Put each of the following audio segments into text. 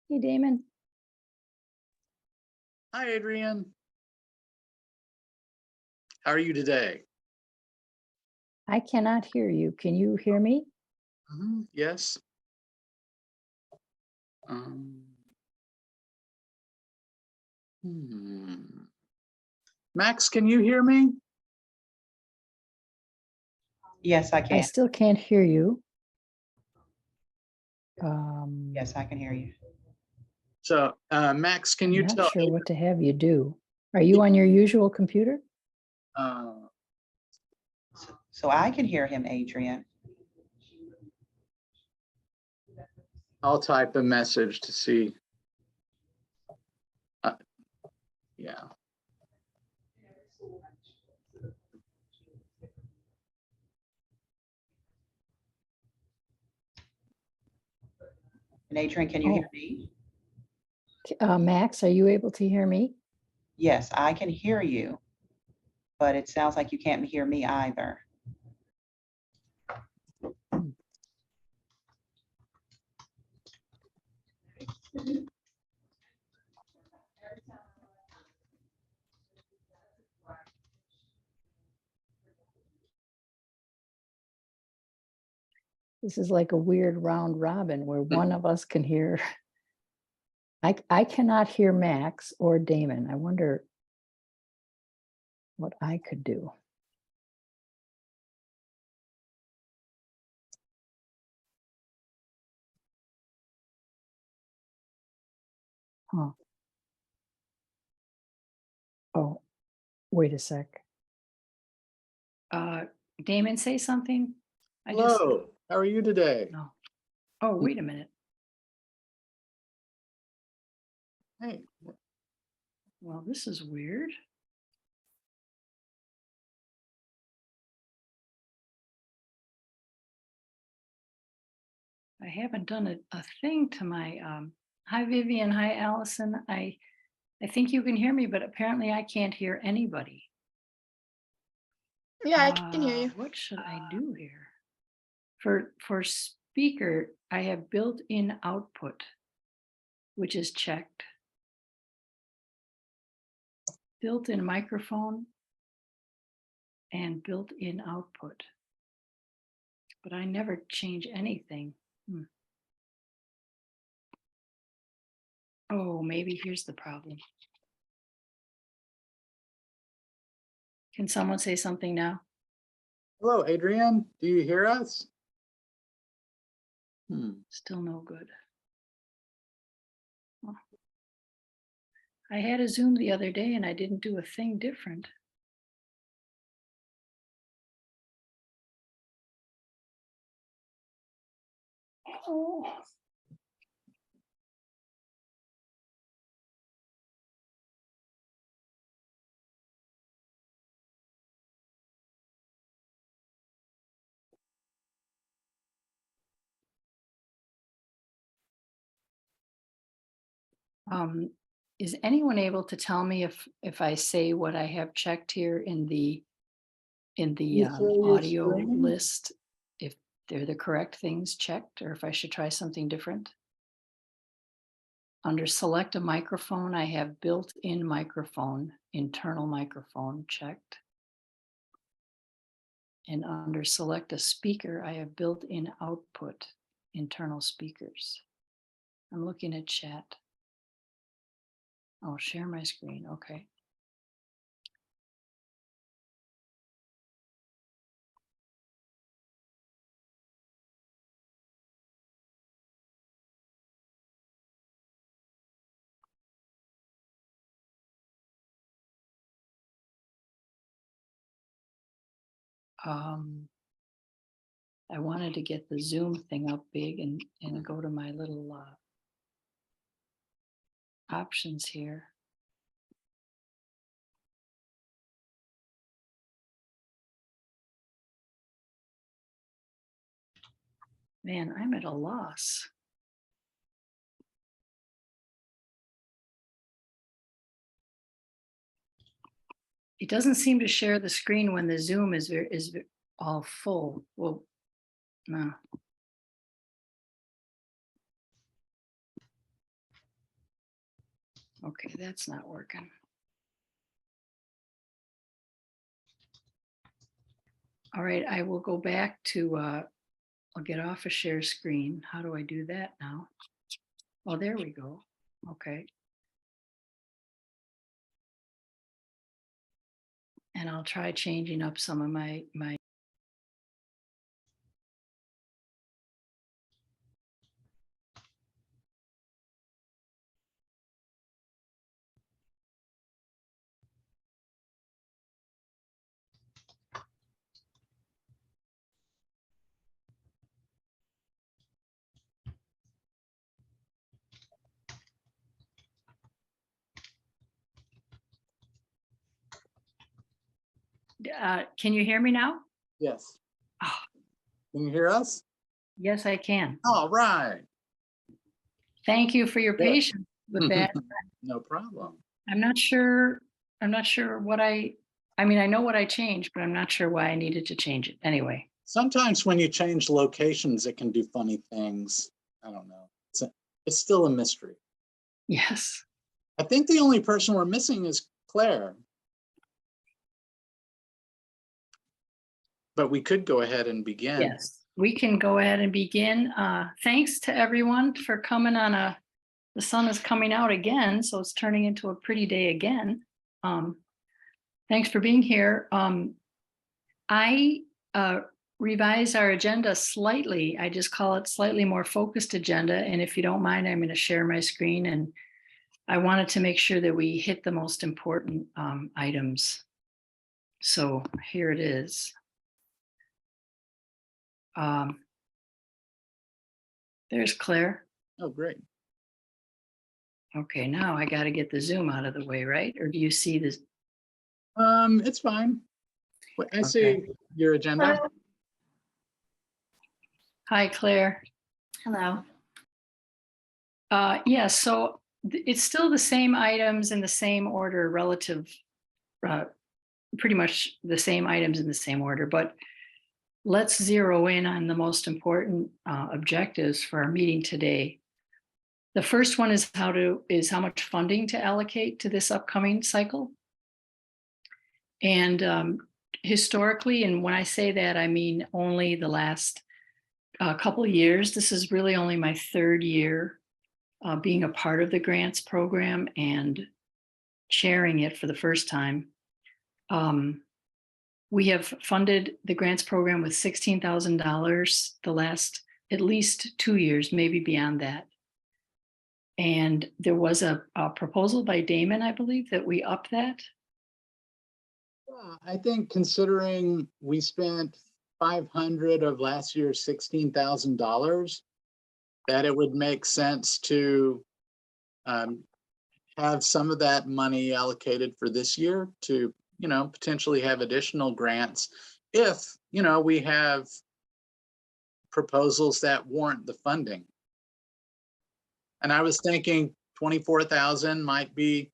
Hey, Damon. Hi, Adrian. How are you today? I cannot hear you. Can you hear me? Yes. Um, hmm. Max, can you hear me? Yes, I I can. still can't hear you. Yes, I can hear you. So, Max, can I'm you not tell? sure what to have you do. Are you on your usual computer? Uh, So I can hear him, Adrian. I'll type a message to see. Yeah. And Adrian, can you hear me? Max, are you able to hear me? Yes, I can hear you, but it sounds like you can't hear me either. This is like a weird round robin where one of us can hear. I cannot hear Max or Damon. I wonder what I could do. Huh. Oh, wait a sec. Damon, say something. Hello. How are you today? No. Oh, wait a minute. Hey. Well, this is weird. I haven't done a thing to my, hi Vivian, hi Allison. I think you can hear me, but apparently I can't hear anybody. Yeah, I can hear you. What should I do here? For speaker, I have built-in output, which is checked. Built-in microphone and built-in output. But I never change anything. Oh, maybe here's the problem. Can someone say something now? Hello, Adrian. Do you hear us? Still no good. Oh. I had a Zoom the other day and I didn't do a thing different. Oh. Is anyone able to tell me if I say what I have checked here in the You share your audio screen? list, if they're the correct things checked, or if I should try something different? Under select a microphone, I have built-in microphone, internal microphone checked. And under select a speaker, I have built-in output, internal speakers. I'm looking at chat. Oh, share my screen, okay. I wanted to get the Zoom thing up big and go to my little options here. Man, I'm at a loss. It doesn't seem to share the screen when the Zoom is all full. Well, no. Okay, that's not working. All right, I will go back to, I'll get off a share screen. How do I do that now? Oh, there we go. Okay. And I'll try changing up some of my can you hear me now? Yes. Oh, Can you hear us? yes, I can. All right. Thank you for your Good. patience with that. No problem. I'm not sure what I mean, I know what I changed, but I'm not sure why I needed to change it. Anyway, Sometimes when you change locations, it can do funny things. I don't know. It's still a mystery. yes. I think the only person we're missing is Claire. But we could go ahead and begin. Yes, we can go ahead and begin. Thanks to everyone for coming on the sun is coming out again, so it's turning into a pretty day again. Thanks for being here. I revised our agenda slightly. I just call it slightly more focused agenda. And if you don't mind, I'm going to share my screen. And I wanted to make sure that we hit the most important items. So here it is. There's Claire. Oh, great. Okay, now I got to get the Zoom out of the way, right? Or do you see this? It's fine. I see Okay. your agenda. Hello. Hi, Claire. Hello. Yeah, so it's still the same items in the same order, relative, pretty much the same items in the same order, but let's zero in on the most important objectives for our meeting today. The first one is how much funding to allocate to this upcoming cycle. And historically, and when I say that, I mean only the last couple of years. This is really only my third year being a part of the grants program and chairing it for the first time. We have funded the grants program with $16,000 the last at least 2 years, maybe beyond that. And there was a proposal by Damon, I believe, that we up that. Yeah, I think considering we spent 500 of last year's $16,000, that it would make sense to have some of that money allocated for this year to, potentially have additional grants if, we have proposals that warrant the funding. And I was thinking 24,000 might be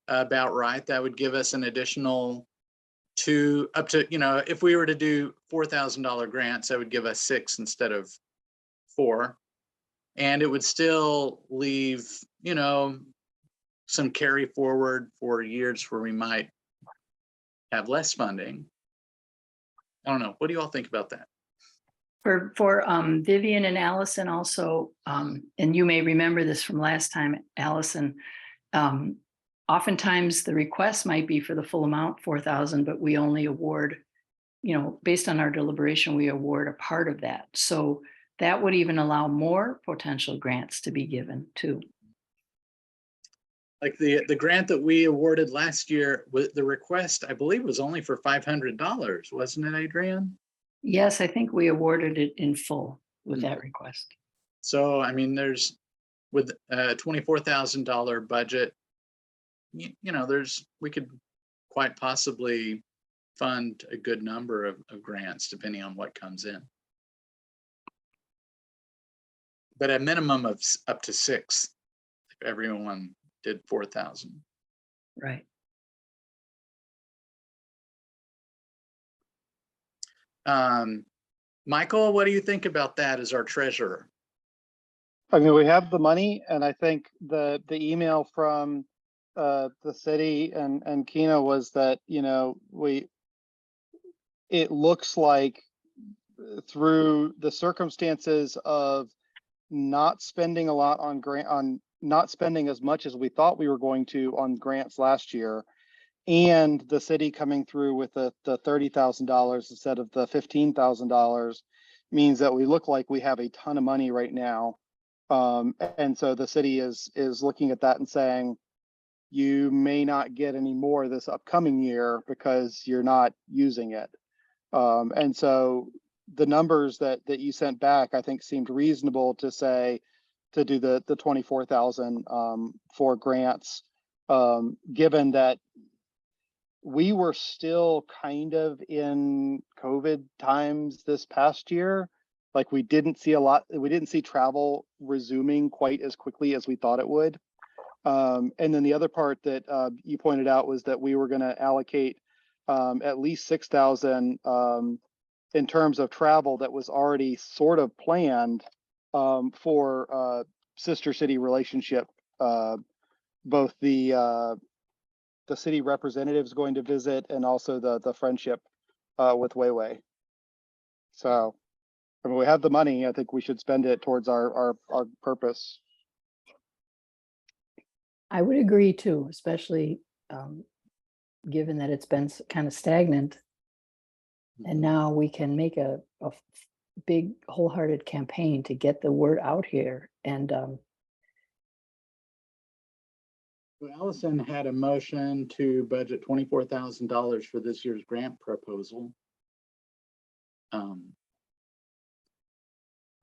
about right. That would give us an additional up to, if we were to do $4,000 grants, that would give us 6 instead of 4. And it would still leave, some carry forward for years where we might have less funding. I don't know. What do you all think about that? For Vivian and Allison also, and you may remember this from last time, Allison, oftentimes the request might be for the full amount, 4,000, but we only award, based on our deliberation, we award a part of that. So that would even allow more potential grants to be given too. Like the grant that we awarded last year, with the request, I believe, was only for $500, wasn't it, Adrienne? Yes, I think we awarded it in full with that request. So, I mean, there's, with a $24,000 budget, we could quite possibly fund a good number of grants depending on what comes in. But a minimum of up to 6 if everyone did 4,000. Right. Michael, what do you think about that as our treasurer? I mean, we have the money, and I think the email from the city and Kina was that, you know, it looks like through the circumstances of not spending a lot on not spending as much as we thought we were going to on grants last year, and the city coming through with the $30,000 instead of the $15,000 means that we look like we have a ton of money right now. And so the city is looking at that and saying, you may not get any more this upcoming year because you're not using it. And so the numbers that you sent back, I think seemed reasonable to say, to do the 24,000 for grants, given that we were still kind of in COVID times this past year. Like we didn't see travel resuming quite as quickly as we thought it would. And then the other part that you pointed out was that we were going to allocate at least 6,000 in terms of travel that was already sort of planned for sister city relationship. Both the city representatives going to visit and also the friendship with Weiwei. So, I mean, we have the money. I think we should spend it towards our purpose. I would agree too, especially given that it's been kind of stagnant. And now we can make a big wholehearted campaign to get the word out here. And Allison had a motion to budget $24,000 for this year's grant proposal.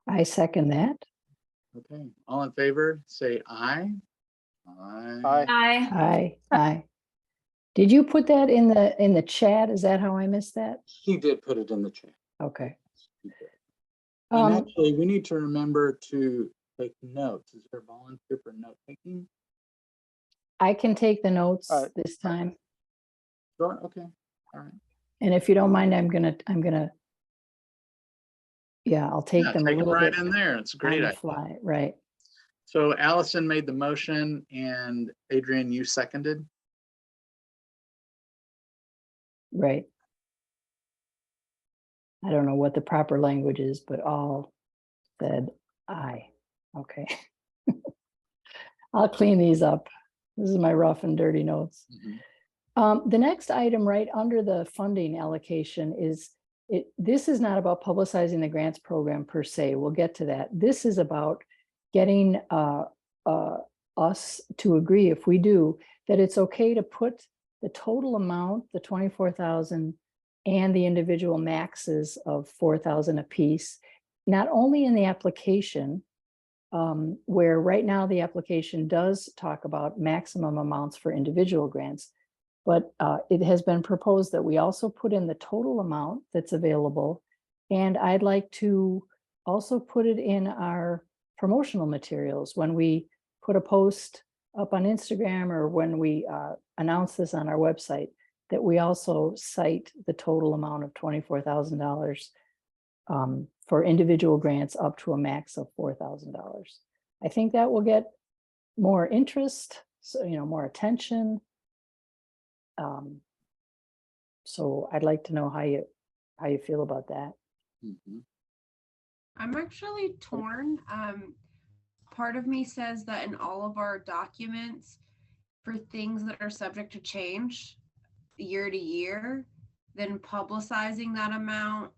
I second that. Okay, all in favor, say aye. Aye. Aye, aye. Did you put that in the chat? Is that how I missed that? He did put it in the chat. Okay. And actually, we need to remember to take notes. Is there a volunteer for note taking? I can take the notes this time. Sure. Okay. All right. And if you don't mind, I'm gonna, yeah, I'll take them a Take it little right bit in there. It's a on great the idea. fly, right? So Allison made the motion and Adrian, you seconded. Right. I don't know what the proper language is, but all said aye. Okay. I'll clean these up. This is my rough and dirty notes. The next item right under the funding allocation is this is not about publicizing the grants program per se. We'll get to that. This is about getting us to agree, if we do, that it's okay to put the total amount, the 24,000 and the individual maxes of 4,000 apiece, not only in the application, where right now the application does talk about maximum amounts for individual grants, but it has been proposed that we also put in the total amount that's available. And I'd like to also put it in our promotional materials when we put a post up on Instagram or when we announce this on our website, that we also cite the total amount of $24,000 for individual grants up to a max of $4,000. I think that will get more interest, so, you know, more attention. So I'd like to know how you feel about that. I'm actually torn. Part of me says that in all of our documents, for things that are subject to change year to year, then publicizing that amount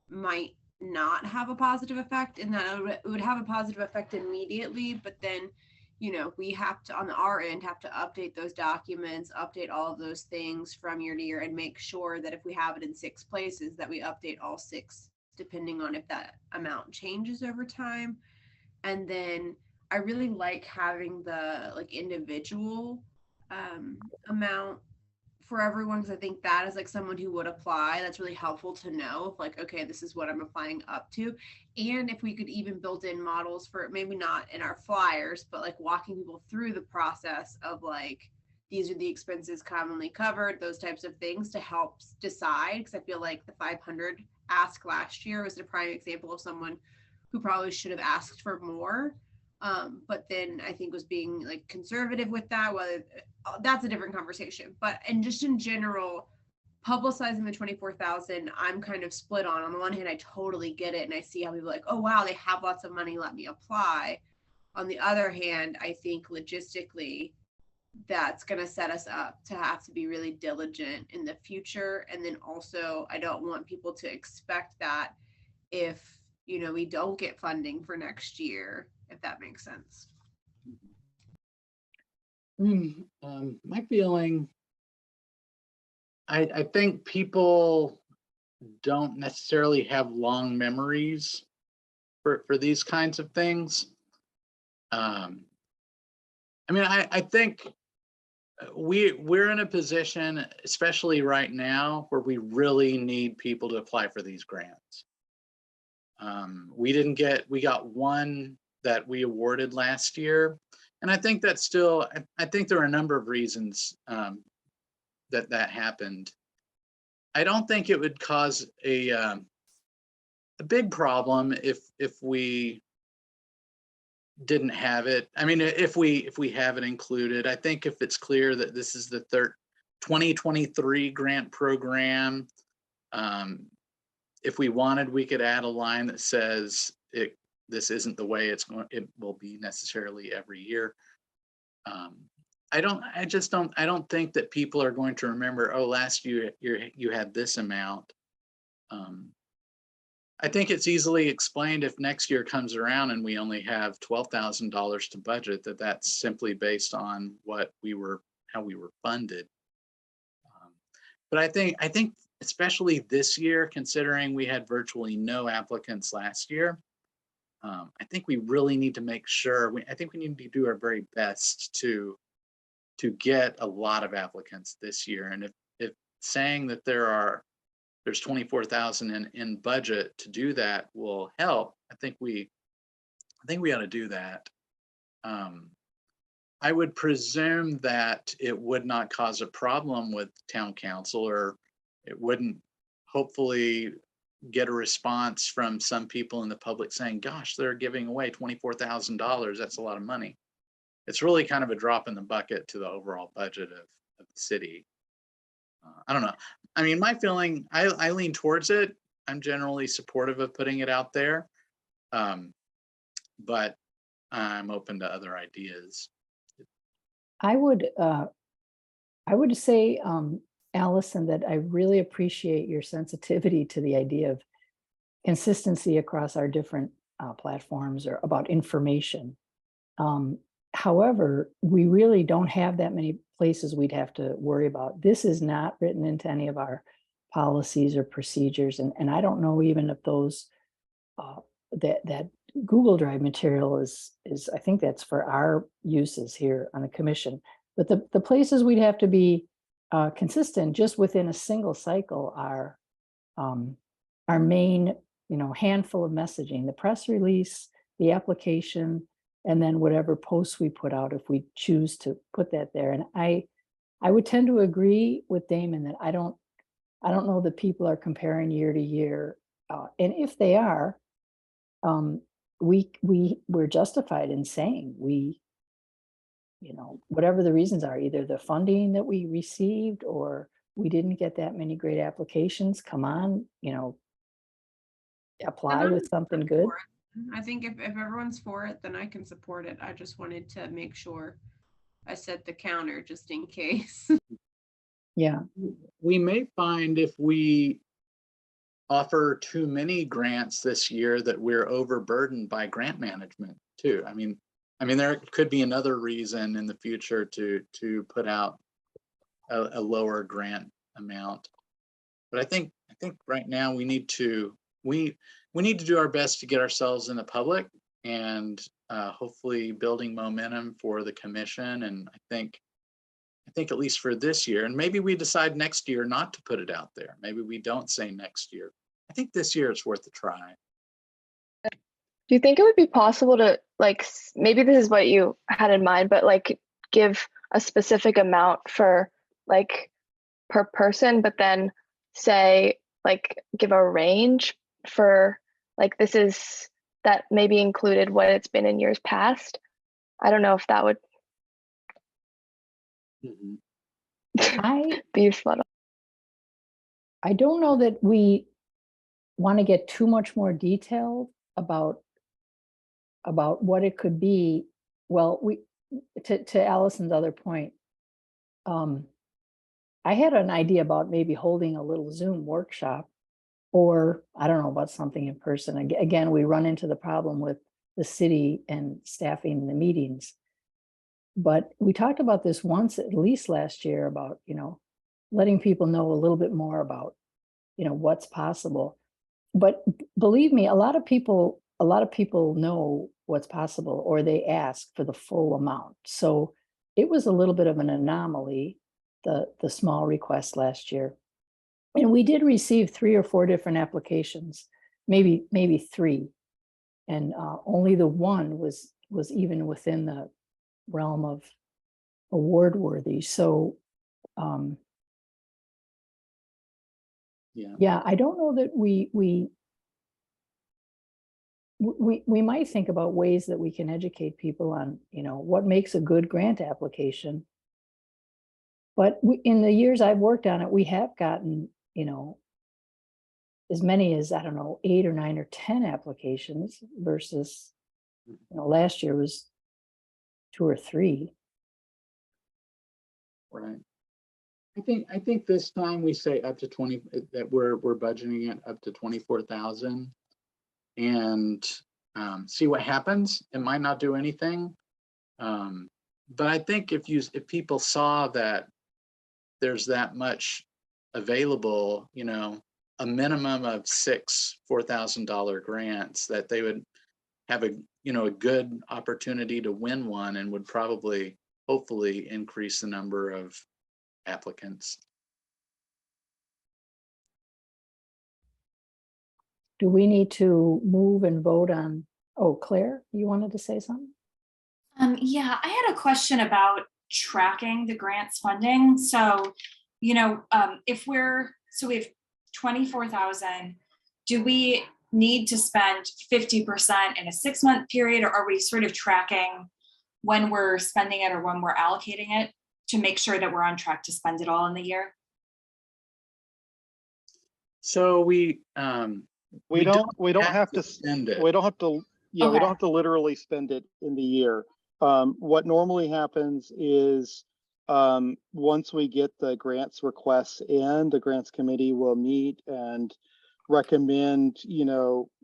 might not have a positive effect, and that it would have a positive effect immediately, but then, you know, we have to, on our end, have to update those documents, update all of those things from year to year, and make sure that if we have it in 6 places, that we update all 6, depending on if that amount changes over time. And then I really like having the individual amount for everyone, because I think that is someone who would apply, that's really helpful to know, okay, this is what I'm applying up to. And if we could even build in models for, maybe not in our flyers, but walking people through the process of these are the expenses commonly covered, those types of things to help decide. Because I feel like the 500 ask last year was a prime example of someone who probably should have asked for more. But then I think was being like conservative with that. Whether that's a different conversation, but and just in general, publicizing the 24,000, I'm kind of split on. On the one hand, I totally get it, and I see how people are like, oh wow, they have lots of money, let me apply. On the other hand, I think logistically, that's going to set us up to have to be really diligent in the future. And then also, I don't want people to expect that if, you know, we don't get funding for next year, if that makes sense. My feeling, I think people don't necessarily have long memories for these kinds of things. I mean, I think we're in a position, especially right now, where we really need people to apply for these grants. We got one that we awarded last year. And I think that's still, I think there are a number of reasons that happened. I don't think it would cause a big problem if we didn't have it. I mean, if we have it included, I think if it's clear that this is the 2023 grant program, if we wanted, we could add a line that says this isn't the way it will be necessarily every year. I don't think that people are going to remember, oh, last year you had this amount. I think it's easily explained if next year comes around and we only have $12,000 to budget, that's simply based on how we were funded. But I think especially this year, considering we had virtually no applicants last year, I think we really need to make sure, I think we need to do our very best to get a lot of applicants this year. And if saying that there's 24,000 in budget to do that will help, I think we ought to do that. I would presume that it would not cause a problem with town council, or it wouldn't hopefully get a response from some people in the public saying, gosh, they're giving away $24,000. That's a lot of money. It's really kind of a drop in the bucket to the overall budget of the city. I don't know. I mean, my feeling, I lean towards it. I'm generally supportive of putting it out there. But I'm open to other ideas. I would say, Allison, that I really appreciate your sensitivity to the idea of consistency across our different platforms or about information. However, we really don't have that many places we'd have to worry about. This is not written into any of our policies or procedures. And I don't know even if those, that Google Drive material is, I think that's for our uses here on the commission. But the places we'd have to be consistent just within a single cycle are our main, handful of messaging, the press release, the application, and then whatever posts we put out if we choose to put that there. And I would tend to agree with Damon that I don't know that people are comparing year to year. And if they are, we're justified in saying whatever the reasons are, either the funding that we received or we didn't get that many great applications. Come on, apply with something good. I think if everyone's for it, then I can support it. I just wanted to make sure I set the counter just in case. Yeah. We may find if we offer too many grants this year that we're overburdened by grant management too. I mean, there could be another reason in the future to put out a lower grant amount. But I think right now we need to do our best to get ourselves in the public and hopefully building momentum for the commission. And I think at least for this year, and maybe we decide next year not to put it out there. Maybe we don't say next year. I think this year it's worth a try. Do you think it would be possible to, like, maybe this is what you had in mind, but like give a specific amount for like per person, but then say like give a range for like, this is that maybe included what it's been in years past. I don't know if that would Mhm. I be fun. I don't know that we want to get too much more detailed about what it could be. Well, to Allison's other point, I had an idea about maybe holding a little Zoom workshop, or I don't know about something in person. Again, we run into the problem with the city and staffing the meetings. But we talked about this once, at least last year, about, letting people know a little bit more about, what's possible. But believe me, a lot of people know what's possible, or they ask for the full amount. So it was a little bit of an anomaly, the small request last year. And we did receive 3 or 4 different applications, maybe 3. And only the one was even within the realm of award worthy. So Yeah. I don't know that we might think about ways that we can educate people on, what makes a good grant application. But in the years I've worked on it, we have gotten, as many as, I don't know, 8 or 9 or 10 applications versus, last year was 2 or 3. Right. I think this time we say up to 20, that we're budgeting it up to 24,000, and see what happens. It might not do anything. But I think if people saw that there's that much available, a minimum of 6 $4,000 grants, that they would have a good opportunity to win one, and would probably, hopefully, increase the number of applicants. Do we need to move and vote on? Oh, Claire, you wanted to say something? Yeah, I had a question about tracking the grants funding. So, if we have 24,000, do we need to spend 50% in a 6-month period, or are we sort of tracking when we're spending it or when we're allocating it to make sure that we're on track to spend it all in the year? So we don't have to spend it. We don't have to, yeah, we Okay. don't have to literally spend it in the year. What normally happens is, once we get the grants requests in, the grants committee will meet and recommend,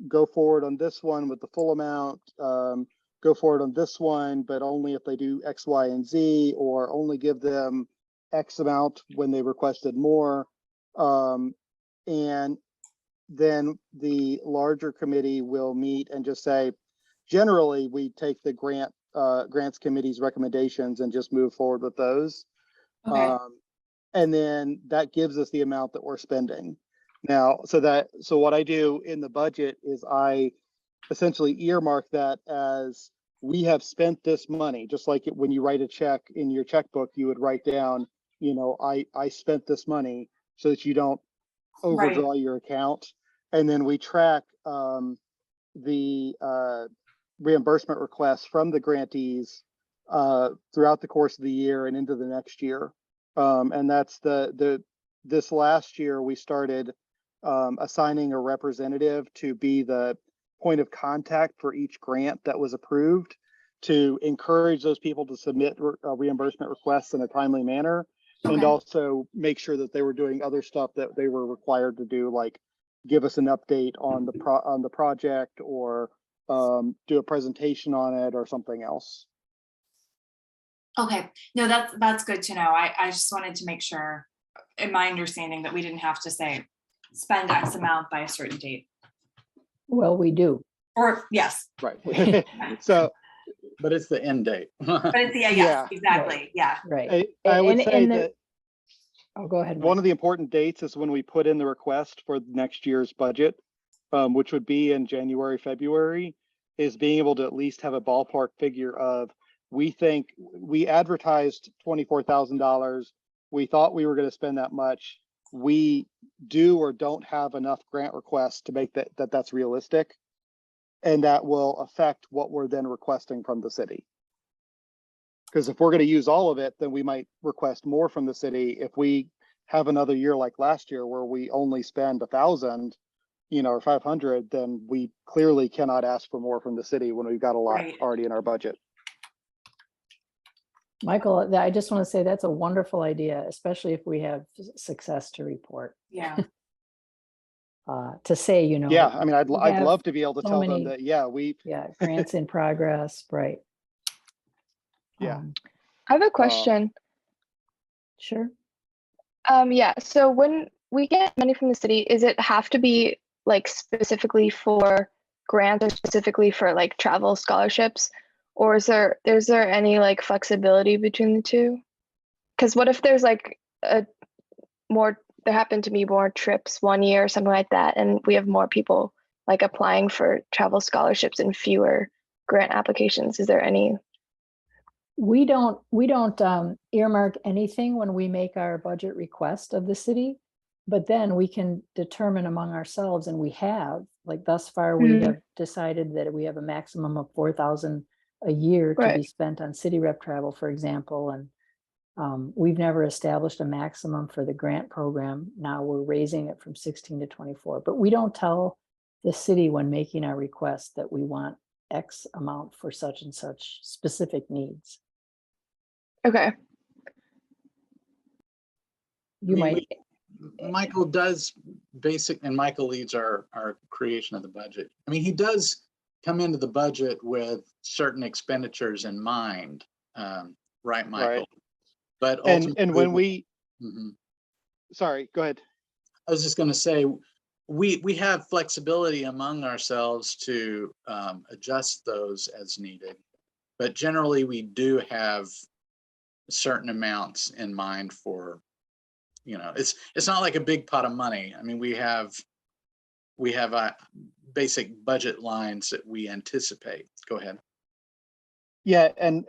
go forward on this one with the full amount, go forward on this one, but only if they do X, Y, and Z, or only give them X amount when they requested more. And then the larger committee will meet and just say, generally, we take the grants committee's recommendations and just move forward with those. Okay. And then that gives us the amount that we're spending. Now, so what I do in the budget is I essentially earmark that as, we have spent this money, just like when you write a check in your checkbook, you would write down, I spent this money, so that you don't overdraw your account. And then we track the reimbursement requests from the grantees throughout the course of the year and into the next year. And that's this last year we started assigning a representative to be the point of contact for each grant that was approved, to encourage those people to submit reimbursement requests in a timely manner. Okay. And also make sure that they were doing other stuff that they were required to do, like give us an update on the project, or do a presentation on it, or something else. Okay. No, that's good to know. I just wanted to make sure, in my understanding, that we didn't have to say spend X amount by a certain date. Well, we do. Or yes, Right. So, But it's the end date. but it's yes, Yeah, exactly. Yeah. Right. I would And- say and that Oh, go ahead. one Mike. of the important dates is when we put in the request for next year's budget, which would be in January, February, is being able to at least have a ballpark figure of, we think we advertised $24,000. We thought we were going to spend that much. We do or don't have enough grant requests to make that's realistic. and that will affect what we're then requesting from the city. Because if we're going to use all of it, then we might request more from the city. If we have another year like last year where we only spend 1,000, or 500, then we clearly cannot ask for more from the city when we've got a lot Right. already in our budget. Michael, I just want to say that's a wonderful idea, especially if we have success to report. Yeah. To say, Yeah, I mean, I'd we have love to be able to so tell them many- that, yeah, we, yeah, grants in progress, right? Yeah. I have a question. Sure. Yeah, so when we get money from the city, is it have to be like specifically for grants or specifically for like travel scholarships? Or is there any like flexibility between the two? Because what if there's like there happen to be more trips one year or something like that, and we have more people like applying for travel scholarships and fewer grant applications? Is there any? We don't earmark anything when we make our budget request of the city, but then we can determine among ourselves, and we have, like thus far, we Mhm. have decided that we have a maximum of 4,000 a year to be Right. spent on city rep travel, for example, and we've never established a maximum for the grant program. Now we're raising it from 16 to 24, but we don't tell the city when making our request that we want X amount for such and such specific needs. Okay. You might, Michael does and Michael leads our creation of the budget. I mean, he does come into the budget with certain expenditures in mind, right, Michael? Right. But and when ultimately- we, Mhm. sorry, go ahead. I was just going to say, we have flexibility among ourselves to adjust those as needed, but generally we do have certain amounts in mind for, it's not like a big pot of money. I mean, we have basic budget lines that we anticipate. Go ahead. Yeah, and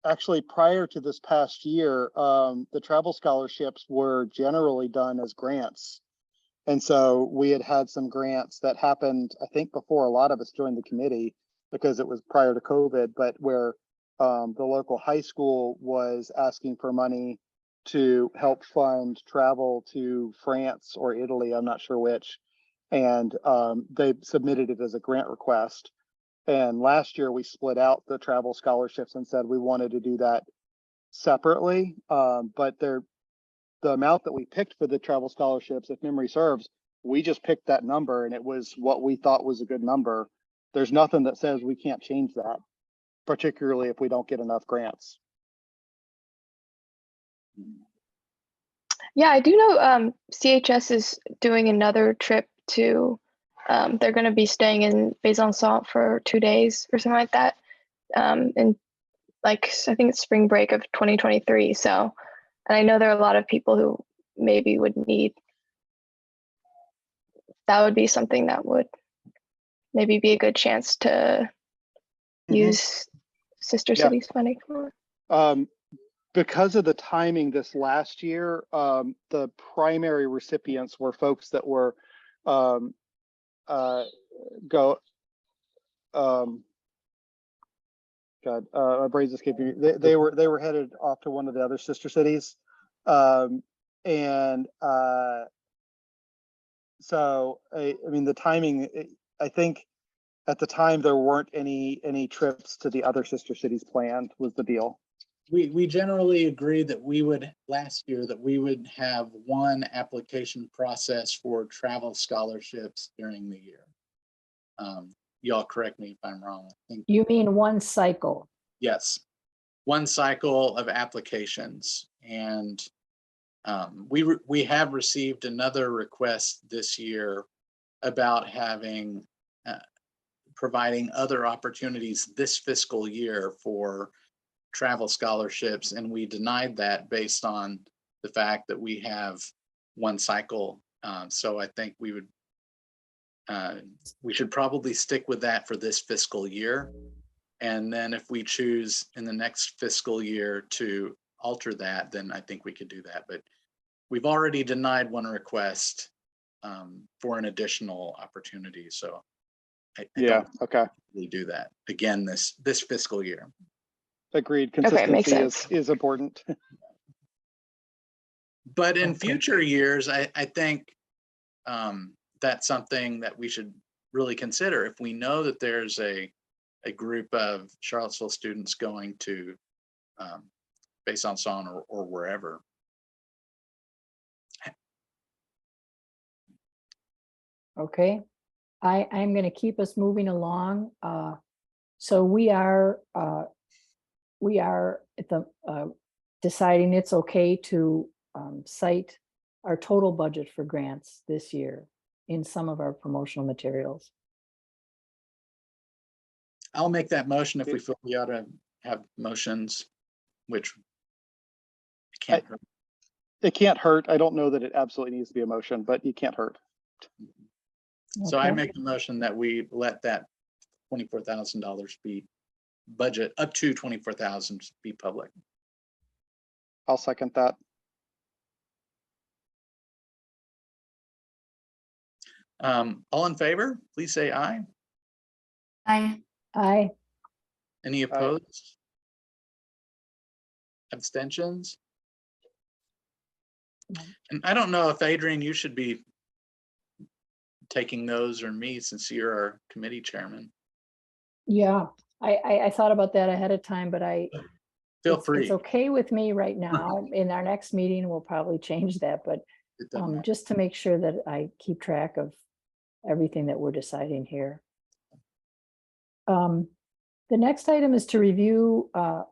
actually prior to this past year, the travel scholarships were generally done as grants. And so we had some grants that happened, I think, before a lot of us joined the committee, because it was prior to COVID, but where the local high school was asking for money to help fund travel to France or Italy, I'm not sure which. And they submitted it as a grant request. And last year we split out the travel scholarships and said we wanted to do that separately. But the amount that we picked for the travel scholarships, if memory serves, we just picked that number and it was what we thought was a good number. There's nothing that says we can't change that, particularly if we don't get enough grants. Yeah, I do know CHS is doing another trip to, they're going to be staying in Besançon for 2 days or something like that. And like, I think it's spring break of 2023. So, and I know there are a lot of people who maybe would need, that would be something that would maybe be a good chance to use Sister Yeah. Cities funding for. Because of the timing this last year, the primary recipients were folks that were my brain's escaping me. They were headed off to one of the other sister cities. So I mean, the timing, I think at the time there weren't any trips to the other sister cities planned, was the deal. We generally agreed that last year that we would have one application process for travel scholarships during the year. Y'all correct me if I'm wrong. I think, you mean one cycle? yes, one cycle of applications. And we have received another request this year about providing other opportunities this fiscal year for travel scholarships, and we denied that based on the fact that we have one cycle. So I think we should probably stick with that for this fiscal year. And then if we choose in the next fiscal year to alter that, then I think we could do that. But we've already denied one request for an additional opportunity. So I Yeah, don't okay, really do that again this fiscal year. agreed. Okay, makes Consistency sense. is important. But in Okay. future years, I think that's something that we should really consider. If we know that there's a group of Charlottesville students going to Besançon or wherever. Okay, I'm going to keep us moving along. So we are at the deciding it's okay to cite our total budget for grants this year in some of our promotional materials. I'll make that motion if we feel we ought to have motions, which can't hurt. It can't hurt. I don't know that it absolutely needs to be a motion, but it can't hurt. So I Okay. make the motion that we let that $24,000 be budget up to 24,000 be public. I'll second that. All in favor, please say aye. I, Aye. Any opposed? Abstentions? No. And I don't know if Adrian, you should be taking those or me since you're our committee chairman. Yeah, I thought about that ahead of time, but Feel it's free. okay with me right now. In our next meeting, we'll probably change that, but It doesn't matter. just to make sure that I keep track of everything that we're deciding here. The next item is to review,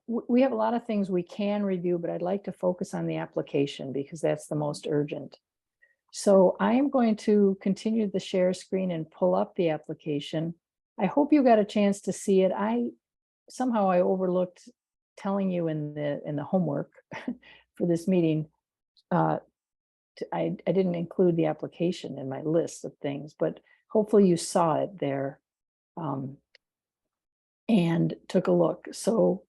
we have a lot of things we can review, but I'd like to focus on the application because that's the most urgent. So I am going to continue the share screen and pull up the application. I hope you got a chance to see it. Somehow I overlooked telling you in the homework for this meeting. I didn't include the application in my list of things, but hopefully you saw it there and took a look. So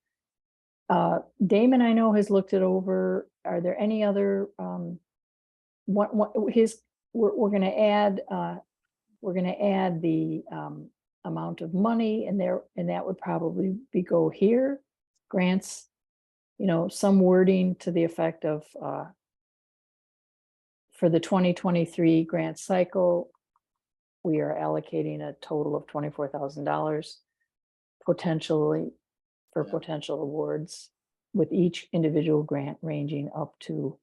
Damon, I know, has looked it over. Are there any other we're going to add the amount of money and that would probably go here. Grants, some wording to the effect of for the 2023 grant cycle, we are allocating a total of $24,000 potentially for Yeah. potential awards, with each individual grant ranging up to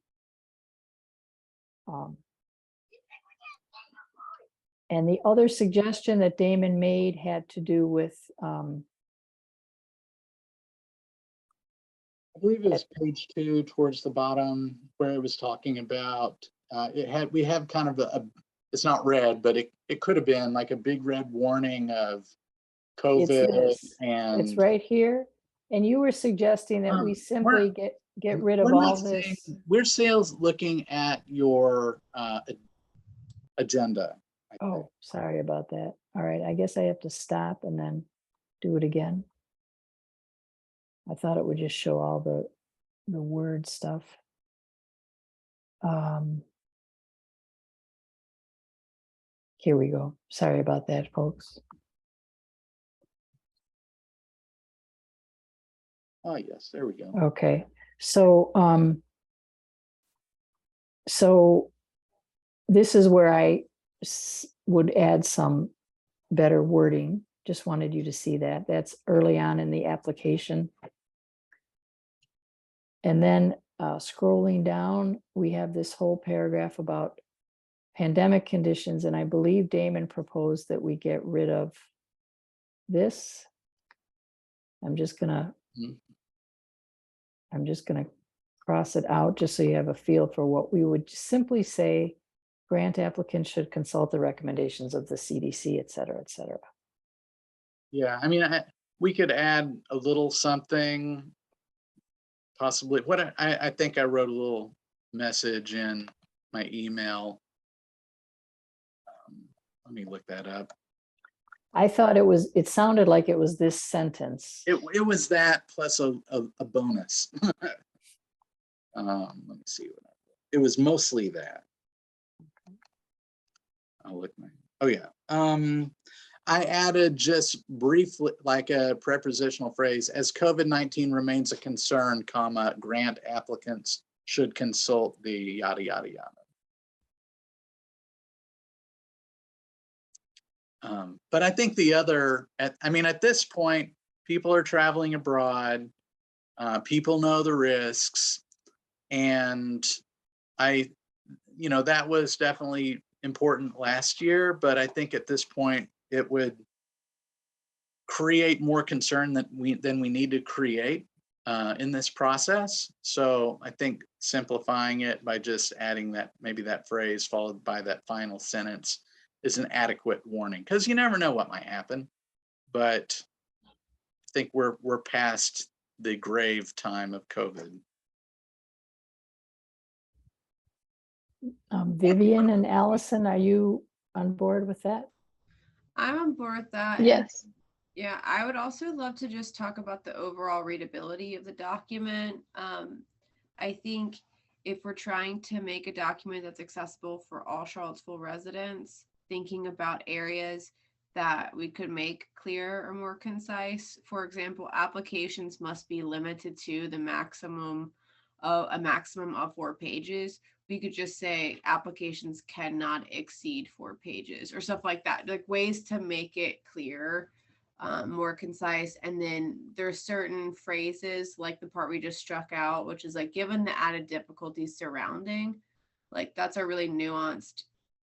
and the other suggestion that Damon made had to do with I believe it was page 2 towards the bottom where it was talking about we have kind of it's not red, but it could have been like a big red warning of COVID this. and It's right here. And you were suggesting that we simply get rid of we're not all saying- this. We're sales looking at your agenda. I think. Oh, sorry about that. All right, I guess I have to stop and then do it again. I thought it would just show all the word stuff. Here we go. Sorry about that, folks. Oh, yes, there we go. Okay, so this is where I would add some better wording. Just wanted you to see that. That's early on in the application. And then scrolling down, we have this whole paragraph about pandemic conditions, and I believe Damon proposed that we get rid of this. I'm just gonna cross it out just so you have a feel for what we would simply say. Grant applicants should consult the recommendations of the CDC, et cetera, et cetera. Yeah, I mean, we could add a little something, possibly. What I think I wrote a little message in my email. Let me look that up. I thought it sounded like it was this sentence. It was that plus a bonus. Let me see. It was mostly that. I'll look my, oh yeah. I added just briefly, like a prepositional phrase, as COVID-19 remains a concern, comma, grant applicants should consult the yada, yada, yada. But I think the other, I mean, at this point, people are traveling abroad. People know the risks. And that was definitely important last year, but I think at this point, it would create more concern than we need to create in this process. So I think simplifying it by just adding that, maybe that phrase followed by that final sentence is an adequate warning, because you never know what might happen. But I think we're past the grave time of COVID. Vivian and Allison, are you on board with that? I'm on board with that. and Yes. Yeah, I would also love to just talk about the overall readability of the document. I think if we're trying to make a document that's accessible for all Charlottesville residents, thinking about areas that we could make clearer or more concise. For example, applications must be limited to a maximum of 4 pages. We could just say applications cannot exceed 4 pages or stuff like that, like ways to make it clearer, more concise. And then there's certain phrases like the part we just struck out, which is like, given the added difficulties surrounding, like that's a really nuanced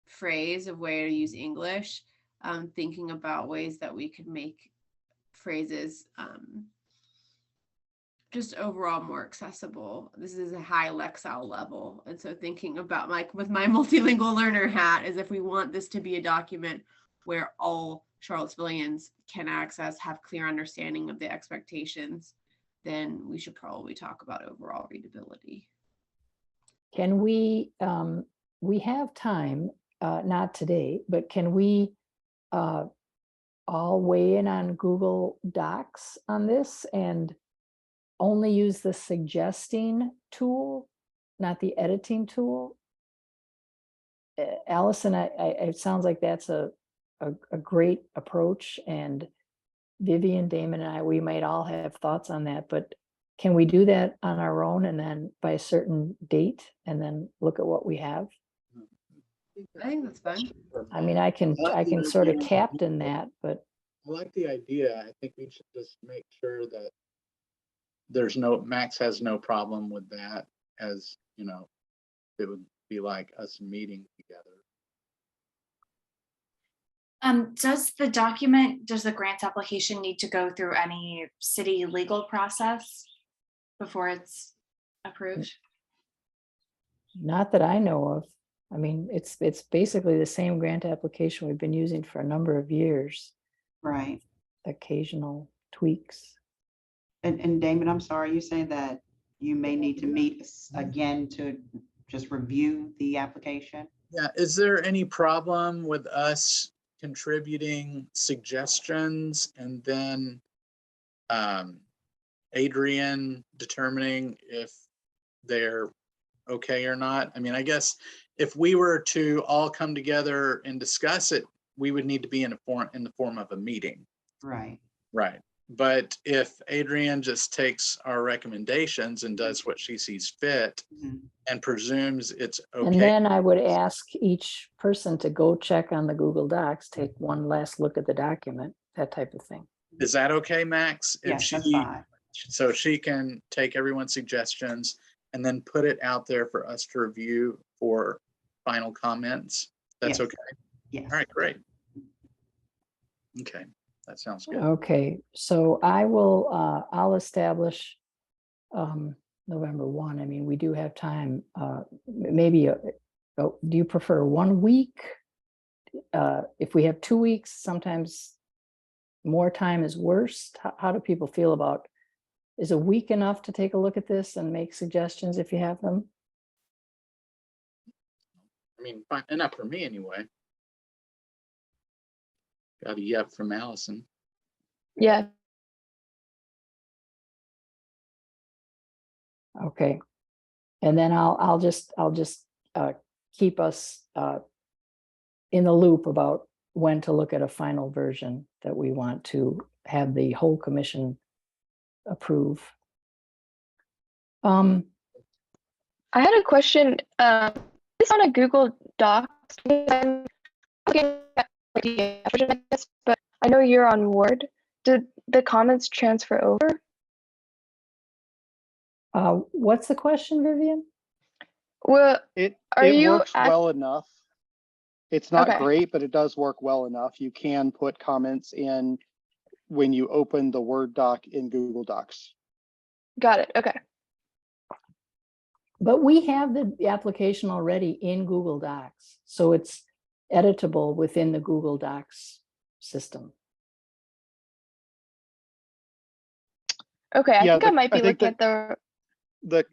phrase of way to use English. Thinking about ways that we could make phrases just overall more accessible. This is a high Lexile level. And so thinking about like with my multilingual learner hat is if we want this to be a document where all Charlottesvillians can access, have clear understanding of the expectations, then we should probably talk about overall readability. Can we have time, not today, but can we all weigh in on Google Docs on this and only use the suggesting tool, not the editing tool? Allison, it sounds like that's a great approach, and Vivian, Damon, and I, we might all have thoughts on that, but can we do that on our own and then by a certain date and then look at what we have? I think that's fun. I mean, I can sort of captain that, but I like the idea. I think we should just make sure that Max has no problem with that, as it would be like us meeting together. Does the grant application need to go through any city legal process before it's approved? not that I know of. I mean, it's basically the same grant application we've been using for a number of years, Right. occasional tweaks. And Damon, I'm sorry, you say that you may need to meet again to just review the application? Yeah, is there any problem with us contributing suggestions and then Adrian determining if they're okay or not? I mean, I guess if we were to all come together and discuss it, we would need to be in the form of a meeting. Right. Right. But if Adrian just takes our recommendations and does what she sees fit and presumes it's okay. And then I would ask each person to go check on the Google Docs, take one last look at the document, that type of thing. Is that okay, Max? Yes, that's fine. So she can take everyone's suggestions and then put it out there for us to review for final comments. That's Yes. okay. Yes. All right, great. Okay, that sounds good. Okay, so I'll establish November 1. I mean, we do have time. Maybe, do you prefer 1 week? If we have 2 weeks, sometimes more time is worse. How do people feel about, is a week enough to take a look at this and make suggestions if you have them? I mean, fine, enough for me anyway. Got a yep from Allison. Yeah. Okay. And then I'll just keep us in the loop about when to look at a final version that we want to have the whole commission approve. I had a question. It's on a Google Docs. I'm looking at like the version of this, but I know you're on Word. Did the comments transfer over? What's the question, Vivian? Well, It Are you works act- well enough. It's not Okay. great, but it does work well enough. You can put comments in when you open the Word doc in Google Docs. Got it. Okay. But we have the application already in Google Docs, so it's editable within the Google Docs system. Okay. I Yeah, think I the- might be I think looking at the.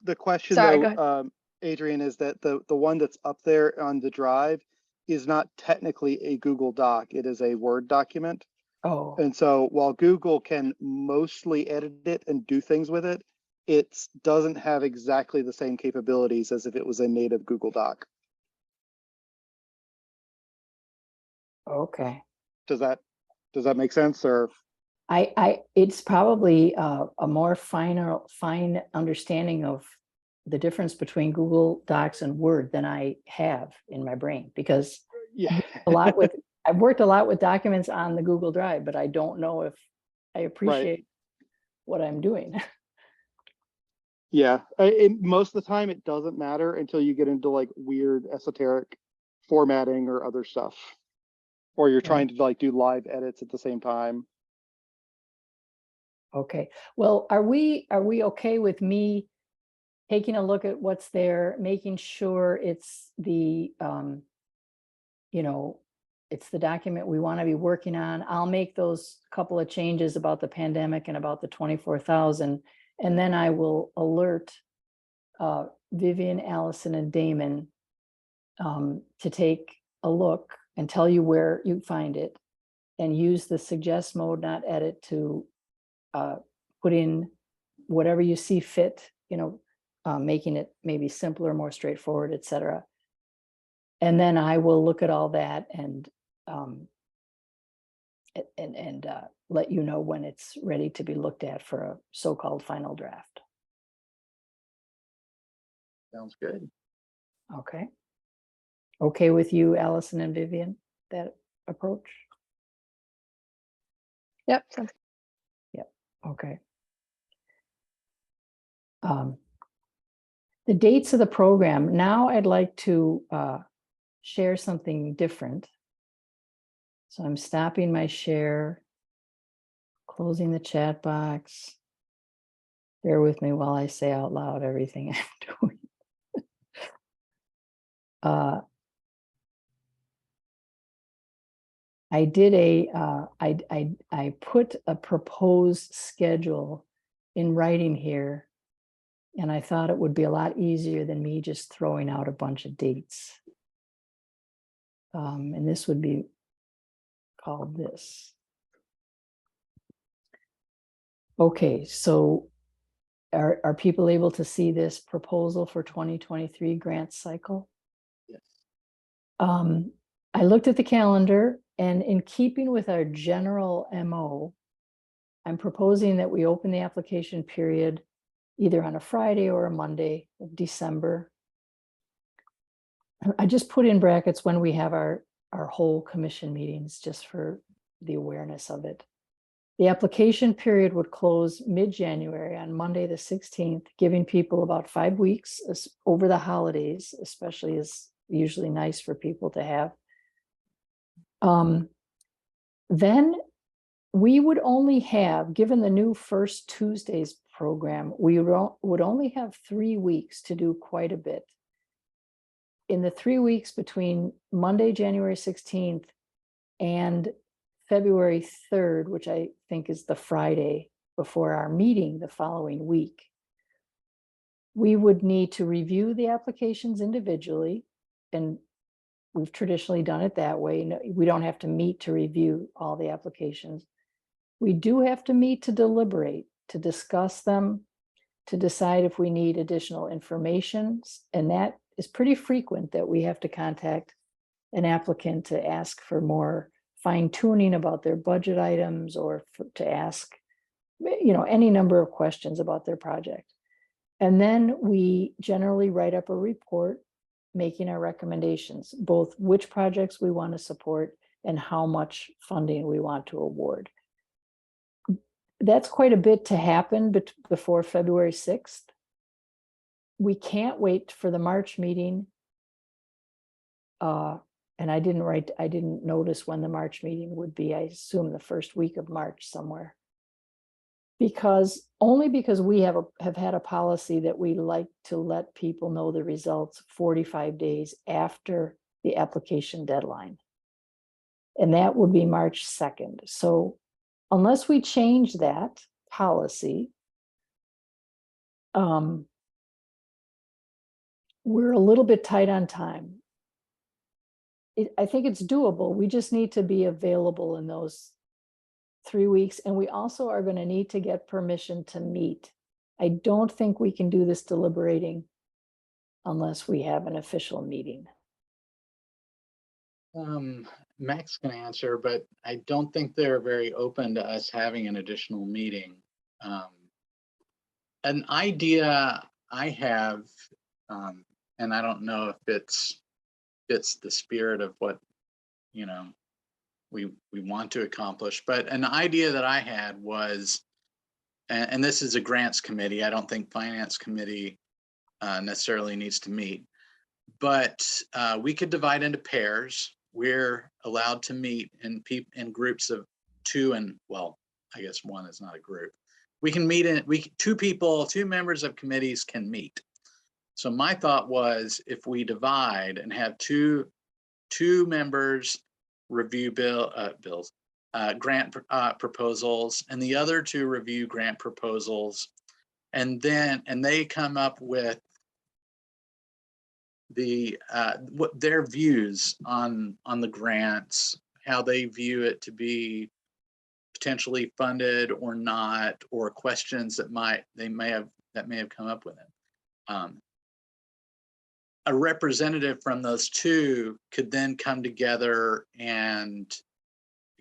The question Sorry, go though, Adrian, is that the one that's up there on the drive is not technically a Google Doc. It is a Word document. Oh, And so while Google can mostly edit it and do things with it, it doesn't have exactly the same capabilities as if it was a native Google Doc. okay. Does that make sense? Or It's probably a more fine understanding of the difference between Google Docs and Word than I have in my brain, because yeah, I've worked a lot with documents on the Google Drive, but I don't know if I appreciate what I'm doing. yeah. Most of the time it doesn't matter until you get into like weird esoteric formatting or other stuff, or you're trying to like do live edits at the same time. Okay, well, are we okay with me taking a look at what's there, making sure it's the, it's the document we want to be working on? I'll make those couple of changes about the pandemic and about the 24,000, and then I will alert Vivian, Allison, and Damon to take a look and tell you where you find it, and use the suggest mode, not edit, to put in whatever you see fit, making it maybe simpler, more straightforward, etc. And then I will look at all that and let you know when it's ready to be looked at for a so-called final draft. Sounds good. Okay. Okay with you, Allison and Vivian, that approach? Yep. Sounds Okay. The dates of the program. Now I'd like to share something different. So I'm stopping my share, closing the chat box. Bear with me while I say out loud everything I'm doing. I did I put a proposed schedule in writing here, and I thought it would be a lot easier than me just throwing out a bunch of dates. And this would be called this. Okay, so are people able to see this proposal for 2023 grant cycle? Yes. I looked at the calendar, and in keeping with our general MO, I'm proposing that we open the application period either on a Friday or a Monday of December. I just put in brackets when we have our whole commission meetings, just for the awareness of it. The application period would close mid-January on Monday, the 16th, giving people about 5 weeks over the holidays, especially, is usually nice for people to have. Then we would only have, given the new First Tuesdays program, we would only have 3 weeks to do quite a bit. In the 3 weeks between Monday, January 16th and February 3rd, which I think is the Friday before our meeting the following week, we would need to review the applications individually, and we've traditionally done it that way. We don't have to meet to review all the applications. We do have to meet to deliberate, to discuss them, to decide if we need additional information, and that is pretty frequent, that we have to contact an applicant to ask for more fine tuning about their budget items, or to ask, any number of questions about their project. And then we generally write up a report making our recommendations, both which projects we want to support and how much funding we want to award. That's quite a bit to happen before February 6th. We can't wait for the March meeting. And I didn't notice when the March meeting would be. I assume the first week of March somewhere. Only because we have had a policy that we like to let people know the results 45 days after the application deadline. And that would be March 2nd. So unless we change that policy, we're a little bit tight on time. I think it's doable. We just need to be available in those 3 weeks. And we also are going to need to get permission to meet. I don't think we can do this deliberating unless we have an official meeting. Max can answer, but I don't think they're very open to us having an additional meeting. An idea I have, and I don't know if it's the spirit of what we want to accomplish, but an idea that I had was, and this is a grants committee, I don't think finance committee necessarily needs to meet, but we could divide into pairs. We're allowed to meet in groups of 2, and well, I guess 1 is not a group. We can meet in, two members of committees can meet. So my thought was, if we divide and have two members review grant proposals, and the other 2 review grant proposals, and they come up with what their views on the grants, how they view it to be potentially funded or not, or questions that may have come up with it. A representative from those 2 could then come together and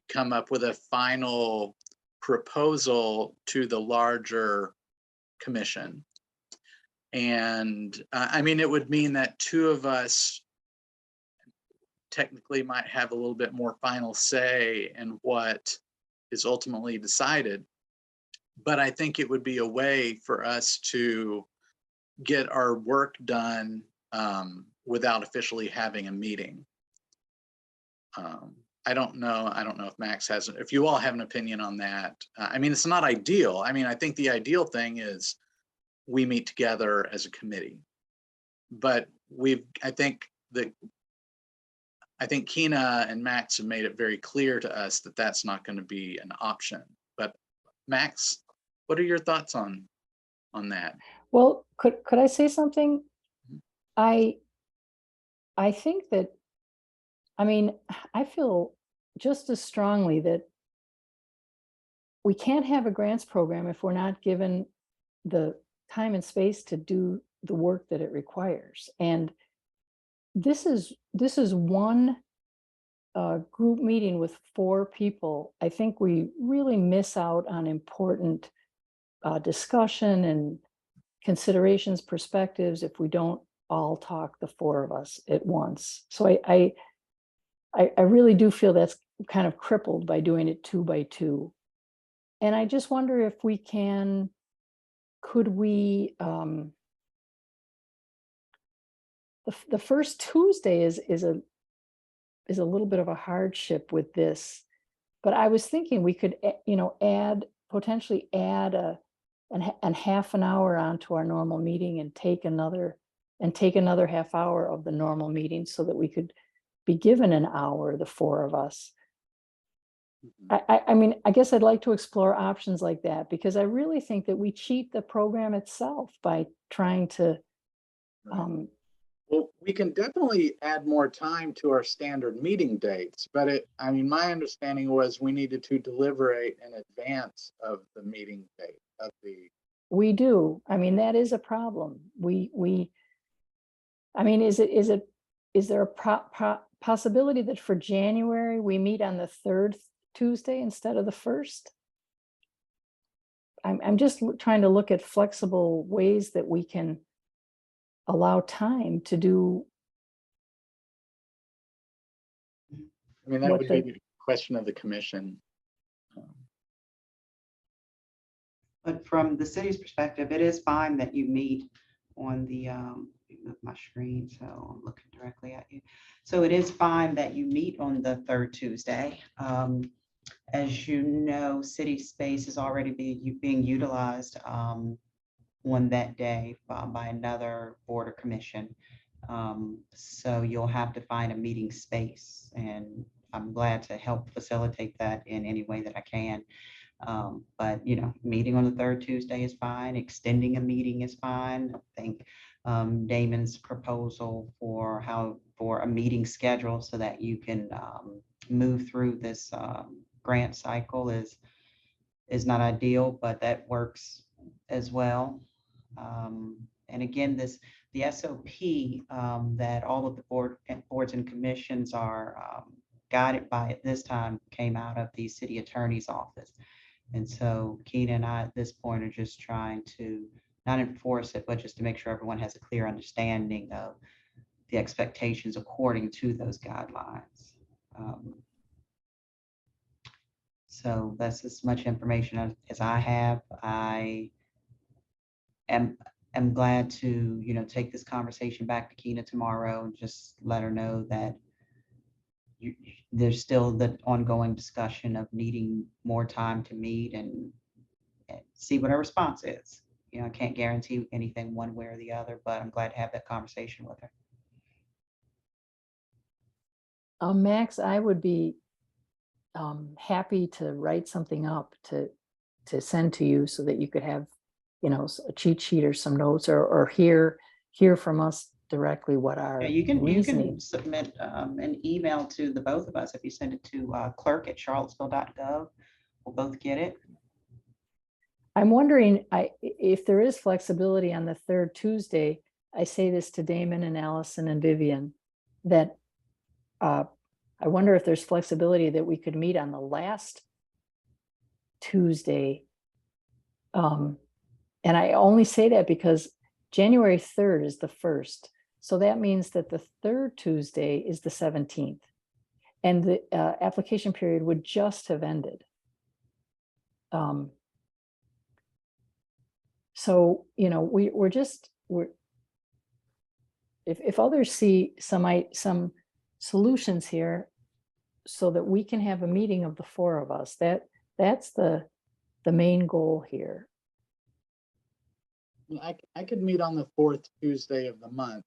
come up with a final proposal to the larger commission. And I mean, it would mean that 2 of us technically might have a little bit more final say in what is ultimately decided. But I think it would be a way for us to get our work done without officially having a meeting. I don't know if Max has, if you all have an opinion on that. I mean, it's not ideal. I mean, I think the ideal thing is we meet together as a committee, but I think Kina and Max have made it very clear to us that that's not going to be an option. But Max, what are your thoughts on that? Well, could I say something? I think that, I mean, I feel just as strongly that we can't have a grants program if we're not given the time and space to do the work that it requires. And this is one group meeting with 4 people. I think we really miss out on important discussion and considerations, perspectives, if we don't all talk, the 4 of us at once. So I really do feel that's kind of crippled by doing it 2 by 2. And I just wonder if we could we, the first Tuesday is a little bit of a hardship with this, but I was thinking we could, potentially add a half an hour onto our normal meeting and take another half hour of the normal meeting, so that we could be given an hour, the 4 of us. I mean, I guess I'd like to explore options like that, because I really think that we cheat the program itself by trying to. Well, we can definitely add more time to our standard meeting dates, but I mean, my understanding was we needed to deliberate in advance of the meeting date of the. We do. I mean, that is a problem. I mean, is there a possibility that for January, we meet on the third Tuesday instead of the first? I'm just trying to look at flexible ways that we can allow time to do. I mean, that What would the- be a question of the commission. But from the city's perspective, it is fine that you meet on the, move my screen, so I'm looking directly at you. So it is fine that you meet on the third Tuesday. As you know, city space is already being utilized on that day by another board or commission. So you'll have to find a meeting space, and I'm glad to help facilitate that in any way that I can. But meeting on the third Tuesday is fine. Extending a meeting is fine. I think Damon's proposal for a meeting schedule so that you can move through this grant cycle is not ideal, but that works as well. And again, the SOP that all of the boards and commissions are guided by at this time came out of the city attorney's office. And so Keena and I at this point are just trying to not enforce it, but just to make sure everyone has a clear understanding of the expectations according to those guidelines. So that's as much information as I have. I am glad to, take this conversation back to Keena tomorrow and just let her know that there's still the ongoing discussion of needing more time to meet and see what her response is. I can't guarantee anything one way or the other, but I'm glad to have that conversation with her. Max, I would be happy to write something up to send to you so that you could have, a cheat sheet or some notes or hear from us directly what our Yeah, you can reasoning. submit an email to the both of us. If you send it to clerk@charlottesville.gov, we'll both get it. I'm wondering if there is flexibility on the third Tuesday. I say this to Damon and Allison and Vivian, that I wonder if there's flexibility that we could meet on the last Tuesday. And I only say that because January 3rd is the first. So that means that the third Tuesday is the 17th. And the application period would just have ended. So, if others see some solutions here so that we can have a meeting of the four of us, that's the main goal here. I could meet on the fourth Tuesday of the month.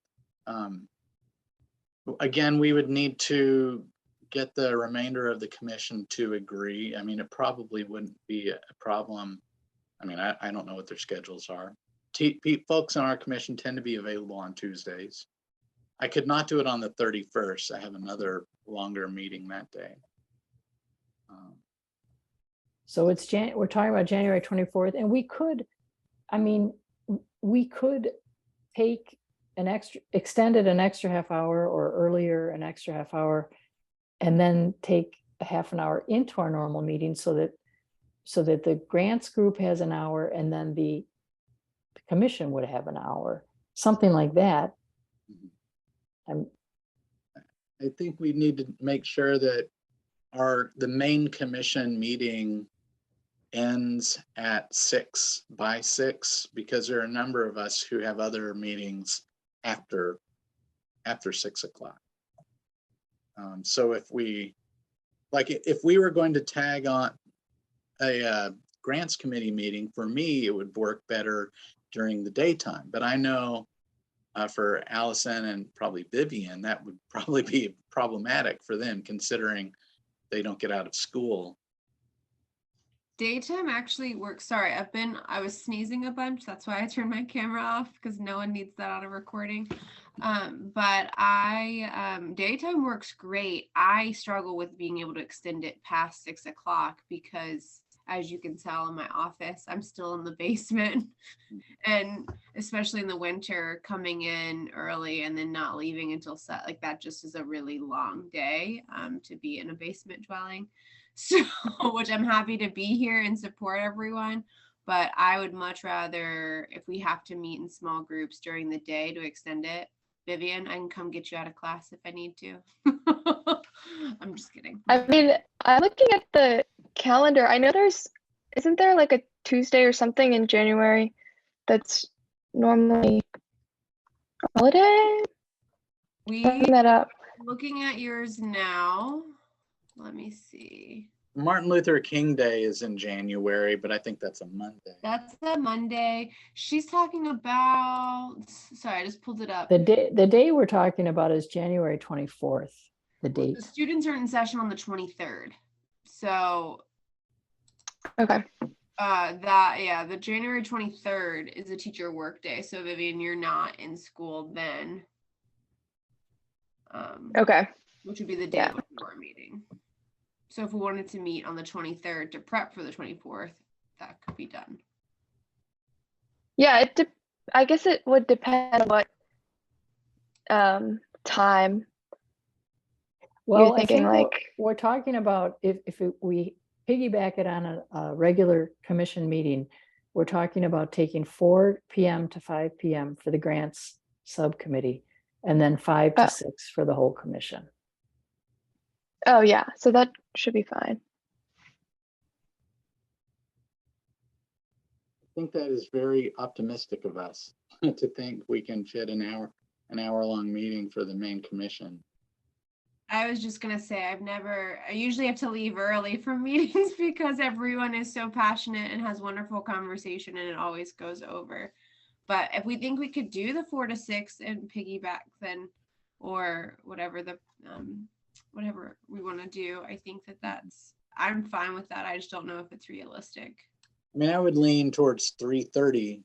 Again, we would need to get the remainder of the commission to agree. I mean, it probably wouldn't be a problem. I mean, I don't know what their schedules are. Folks on our commission tend to be available on Tuesdays. I could not do it on the 31st. I have another longer meeting that day. So we're talking about January 24th, and we could extend it an extra half hour, or earlier an extra half hour, and then take a half an hour into our normal meeting so that the grants group has an hour and then the commission would have an hour, something like that. I think we need to make sure that the main commission meeting ends at 6 because there are a number of us who have other meetings after 6 o'clock. So if we were going to tag on a grants committee meeting, for me, it would work better during the daytime. But I know for Allison and probably Vivian, that would probably be problematic for them, considering they don't get out of school. Daytime actually works. Sorry, I was sneezing a bunch. That's why I turned my camera off, because no one needs that on a recording. But daytime works great. I struggle with being able to extend it past 6 o'clock because as you can tell in my office, I'm still in the basement. And especially in the winter, coming in early and then not leaving until set, like that just is a really long day to be in a basement dwelling. So, which I'm happy to be here and support everyone. But I would much rather, if we have to meet in small groups during the day to extend it, Vivian, I can come get you out of class if I need to. I'm just kidding. I mean, I'm looking at the calendar. I know isn't there like a Tuesday or something in January that's normally a holiday? We Looking that up. looking at yours now. Let me see. Martin Luther King Day is in January, but I think that's a Monday. That's a Monday. She's talking about, sorry, I just pulled it up. The day we're talking about is January 24th, the date. The students are in session on the 23rd. So Okay. the January 23rd is a teacher work day. So Vivian, you're not in school then. Okay. Which would be the day Yeah. before our meeting. So if we wanted to meet on the 23rd to prep for the 24th, that could be done. Yeah, I guess it would depend on what time Well, you're I thinking, think like. we're talking about we piggyback it on a regular commission meeting, we're talking about taking 4 p.m. to 5 p.m. for the grants subcommittee, and then 5 to 6 for the whole commission. Oh yeah, so that should be fine. I think that is very optimistic of us to think we can fit an hour-long meeting for the main commission. I was just gonna say, I usually have to leave early from meetings because everyone is so passionate and has wonderful conversation and it always goes over. But if we think we could do the 4 to 6 and piggyback then, or whatever whatever we want to do, I think I'm fine with that. I just don't know if it's realistic. I mean, I would lean towards 3:30,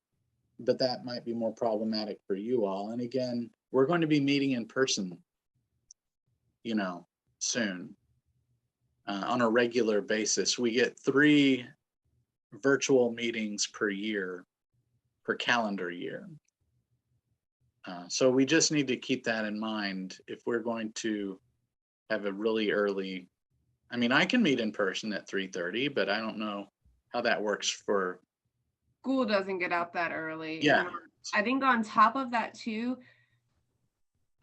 but that might be more problematic for you all. And again, we're going to be meeting in person, soon on a regular basis. We get 3 virtual meetings per calendar year. So we just need to keep that in mind if we're going to have a really early, I mean, I can meet in person at 3:30, but I don't know how that works for. School doesn't get out that early. Yeah. And I think on top of that too,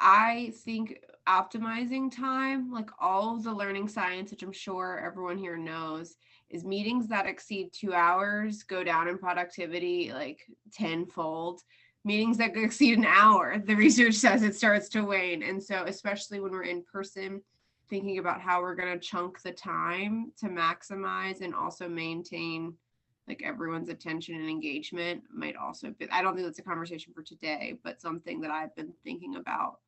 I think optimizing time, like all of the learning science, which I'm sure everyone here knows, is meetings that exceed 2 hours go down in productivity like tenfold. Meetings that exceed an hour, the research says it starts to wane. And so especially when we're in person, thinking about how we're going to chunk the time to maximize and also maintain like everyone's attention and engagement might also be, I don't think that's a conversation for today, but something that I've been thinking about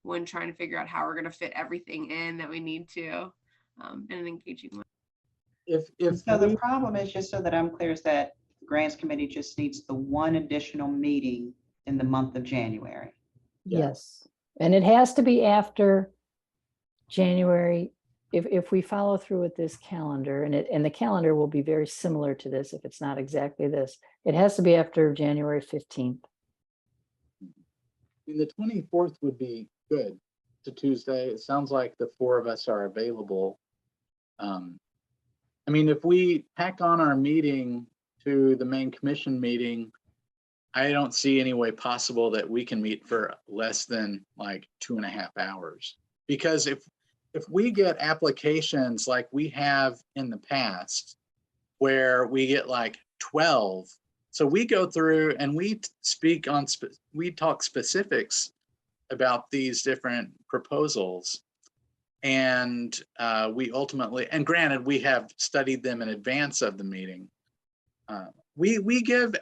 when trying to figure out how we're going to fit everything in that we need to in an engaging way. So the problem is, just so that I'm clear, is that the grants committee just needs the one additional meeting in the month of January. Yeah. Yes, and it has to be after January. If we follow through with this calendar, and the calendar will be very similar to this, if it's not exactly this, it has to be after January 15th. And the 24th would be good. To Tuesday. It sounds like the 4 of us are available. I mean, if we tack on our meeting to the main commission meeting, I don't see any way possible that we can meet for less than like 2.5 hours. Because if we get applications like we have in the past, where we get like 12, so we go through and we talk specifics about these different proposals. And we ultimately, and granted, we have studied them in advance of the meeting. We give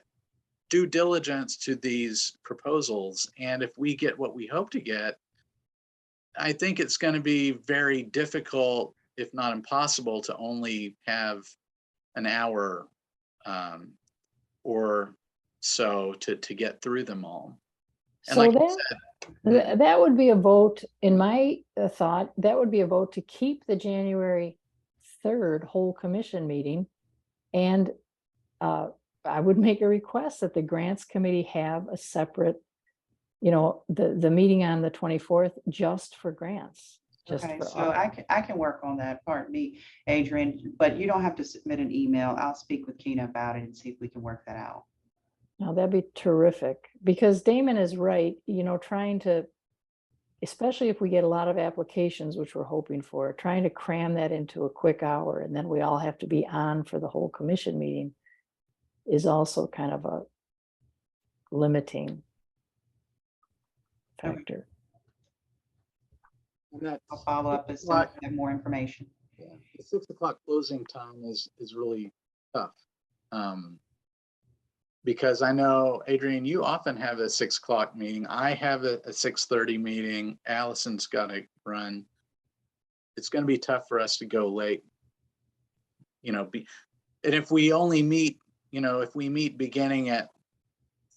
due diligence to these proposals. And if we get what we hope to get, I think it's going to be very difficult, if not impossible, to only have an hour or so to get through them all. And So like I that, said, that would be a vote, in my thought, that would be a vote to keep the January 3rd whole commission meeting And I would make a request that the grants committee have a separate, the meeting on the 24th just for grants. Just Okay, for so I can work on that, pardon me, Adrian, but you don't have to submit an email. I'll speak with Keena about it and see if we can work that out. Now, that'd be terrific, because Damon is right, trying to, especially if we get a lot of applications, which we're hoping for, trying to cram that into a quick hour, and then we all have to be on for the whole commission meeting is also kind of a limiting Okay. factor. And that I'll follow up as soon as I have more information. yeah, the 6 o'clock closing time is really tough. Because I know, Adrian, you often have a 6 o'clock meeting. I have a 6:30 meeting. Allison's got to run. It's going to be tough for us to go late. And if we only meet, if we meet beginning at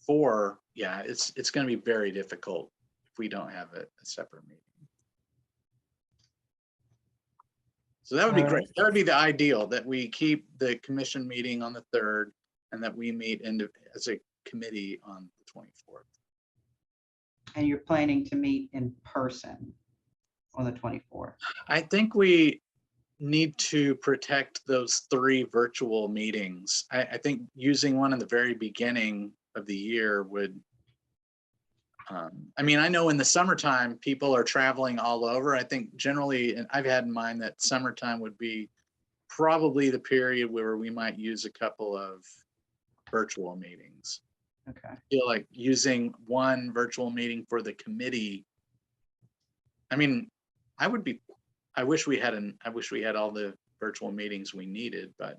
4, yeah, it's going to be very difficult if we don't have a separate meeting. So that would be great. That would be the ideal, that we keep the commission meeting on the 3rd and that we meet as a committee on the 24th. And you're planning to meet in person on the 24th. I think we need to protect those 3 virtual meetings. I think using one in the very beginning of the year would, I know in the summertime, people are traveling all over. I think generally, and I've had in mind that summertime would be probably the period where we might use a couple of virtual meetings. Okay. I feel like using one virtual meeting for the committee. I wish we had all the virtual meetings we needed, but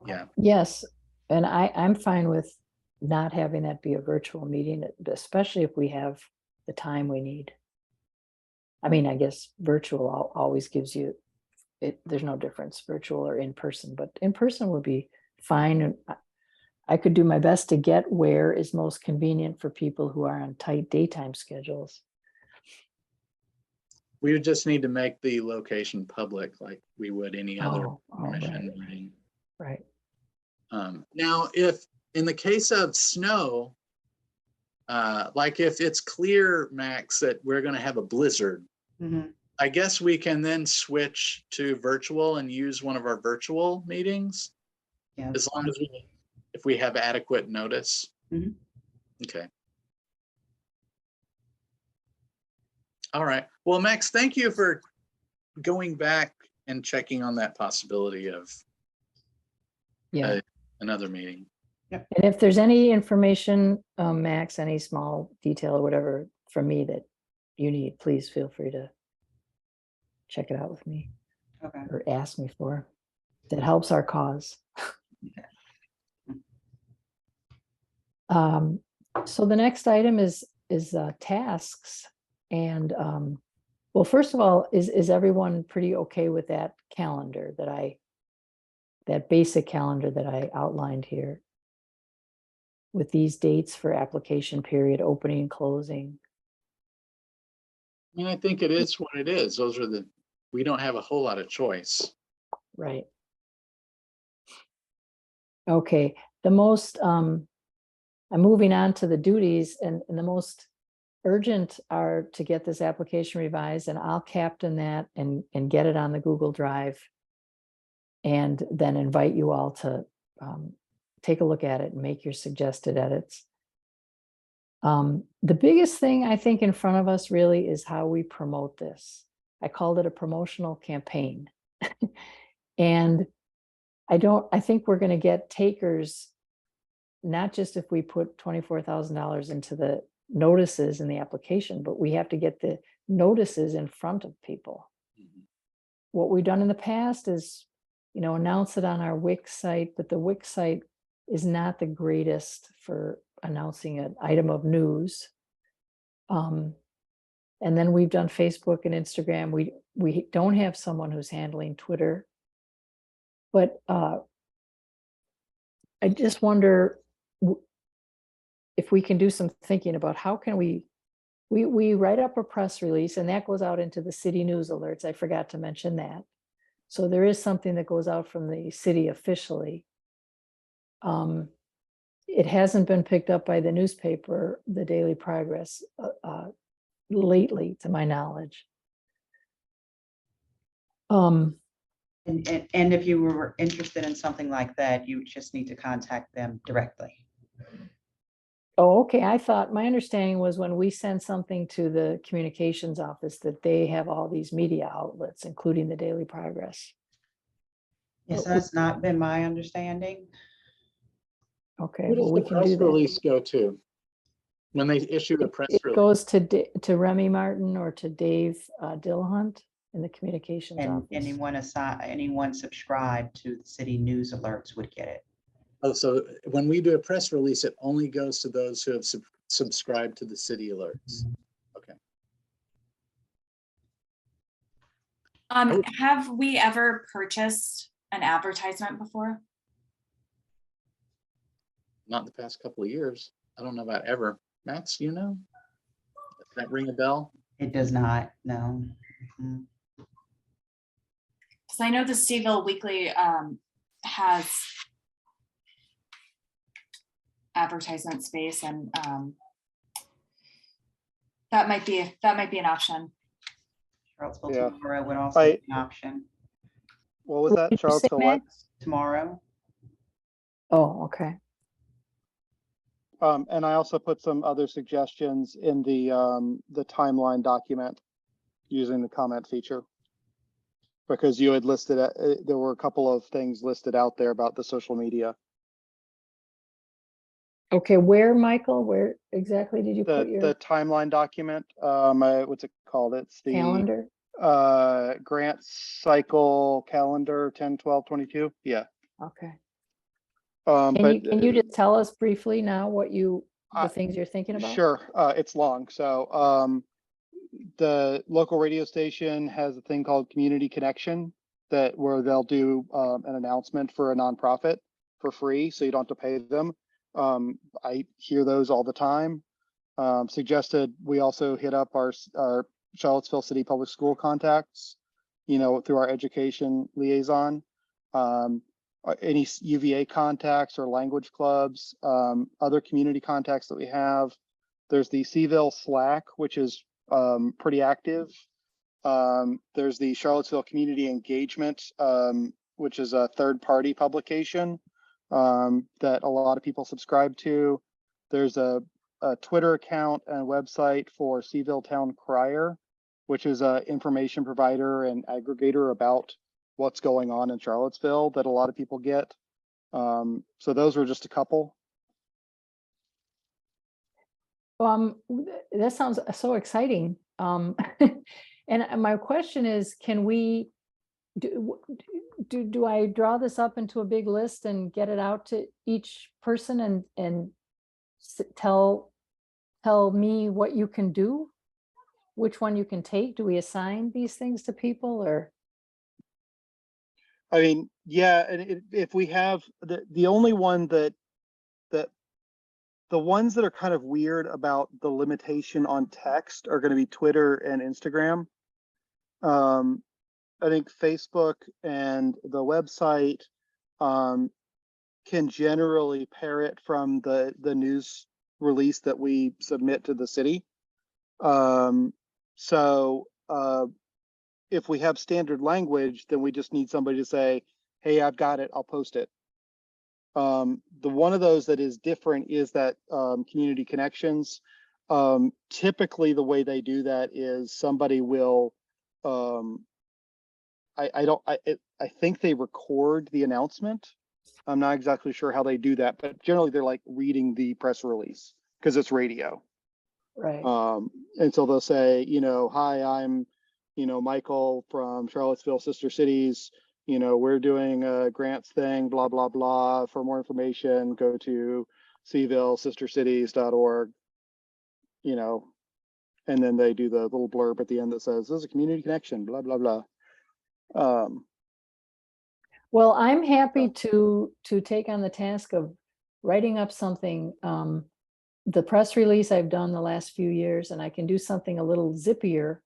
yeah. Yes, and I'm fine with not having that be a virtual meeting, especially if we have the time we need. I guess virtual always gives you, there's no difference, virtual or in person, but in person would be fine. And I could do my best to get where is most convenient for people who are on tight daytime schedules. We would just need to make the location public like we would any other commission Right. meeting. Right. Now, if in the case of snow, like if it's clear, Max, that we're going to have a blizzard, I guess we can then switch to virtual and use one of our virtual meetings. Yeah. As long as if we have adequate notice. Mhm. Okay. All right. Well, Max, thank you for going back and checking on that possibility of another meeting. And if there's any information, Max, any small detail or whatever from me that you need, please feel free to check it out with me. Okay. Or ask me for. That helps our cause. So the next item is tasks. And well, first of all, is everyone pretty okay with that calendar that basic calendar that I outlined here? With these dates for application period, opening and closing. I think it is what it is. We don't have a whole lot of choice. Right. Okay, I'm moving on to the duties, and the most urgent are to get this application revised, and I'll captain that and get it on the Google Drive. And then invite you all to take a look at it and make your suggested edits. The biggest thing I think in front of us really is how we promote this. I called it a promotional campaign. And I think we're going to get takers, not just if we put $24,000 into the notices in the application, but we have to get the notices in front of people. What we've done in the past is, announce it on our Wix site, but the Wix site is not the greatest for announcing an item of news. And then we've done Facebook and Instagram. We don't have someone who's handling Twitter. But I just wonder if we can do some thinking about how can we write up a press release, and that goes out into the city news alerts. I forgot to mention that. So there is something that goes out from the city officially. It hasn't been picked up by the newspaper, the Daily Progress, lately, to my knowledge. And if you were interested in something like that, you just need to contact them directly. Oh, okay. I thought, my understanding was when we send something to the communications office that they have all these media outlets, including the Daily Progress. Yes, that's not been my understanding. Okay, Who well, does we the can do press that. release go to? When they issue a press It release? goes to Remy Martin or to Dave Dillahunt in the communications And office. anyone subscribed to the city news alerts would get it. Oh, so when we do a press release, it only goes to those who have subscribed to the city alerts. Okay. Have we ever purchased an advertisement before? Not the past couple of years. I don't know about ever. Max, you know? Does that ring a bell? It does not, no. Mhm. Because I know the Seaville Weekly has advertisement space, and that might be an option. Charlottesville Yeah. tomorrow would also be an option. What was What that? did you say, Charlottesville what? Max? Tomorrow, Oh, okay. And I also put some other suggestions in the timeline document using the comment feature. Because you had listed, there were a couple of things listed out there about the social media. Okay, where, Michael, where exactly did you put The your timeline document, what's it called? It's the calendar? grant cycle calendar 10, 12, 22. Yeah. Okay. But Can you just tell us briefly now what the things you're thinking about? sure, it's long. So the local radio station has a thing called Community Connection where they'll do an announcement for a nonprofit for free, so you don't have to pay them. I hear those all the time. Suggested we also hit up our Charlottesville City Public School contacts, through our education liaison. Any UVA contacts or language clubs, other community contacts that we have. There's the Seaville Slack, which is pretty active. There's the Charlottesville Community Engagement, which is a third-party publication that a lot of people subscribe to. There's a Twitter account and website for Seaville Town Crier, which is an information provider and aggregator about what's going on in Charlottesville that a lot of people get. So those were just a couple. That sounds so exciting. And my question is, can we do I draw this up into a big list and get it out to each person and tell me what you can do, which one you can take? Do we assign these things to people, or? I mean, yeah, and if we have the only one that the ones that are kind of weird about the limitation on text are going to be Twitter and Instagram. I think Facebook and the website can generally parrot from the news release that we submit to the city. So if we have standard language, then we just need somebody to say, hey, I've got it, I'll post it. The one of those that is different is that community connections. Typically the way they do that is somebody will, I think they record the announcement. I'm not exactly sure how they do that, but generally they're like reading the press release because it's radio. Right. And so they'll say, hi, I'm, Michael from Charlottesville Sister Cities. We're doing a grants thing, blah, blah, blah. For more information, go to SeavilleSisterCities.org, and then they do the little blurb at the end that says, this is a community connection, blah, blah, blah. Well, I'm happy to take on the task of writing up something. The press release I've done the last few years, and I can do something a little zippier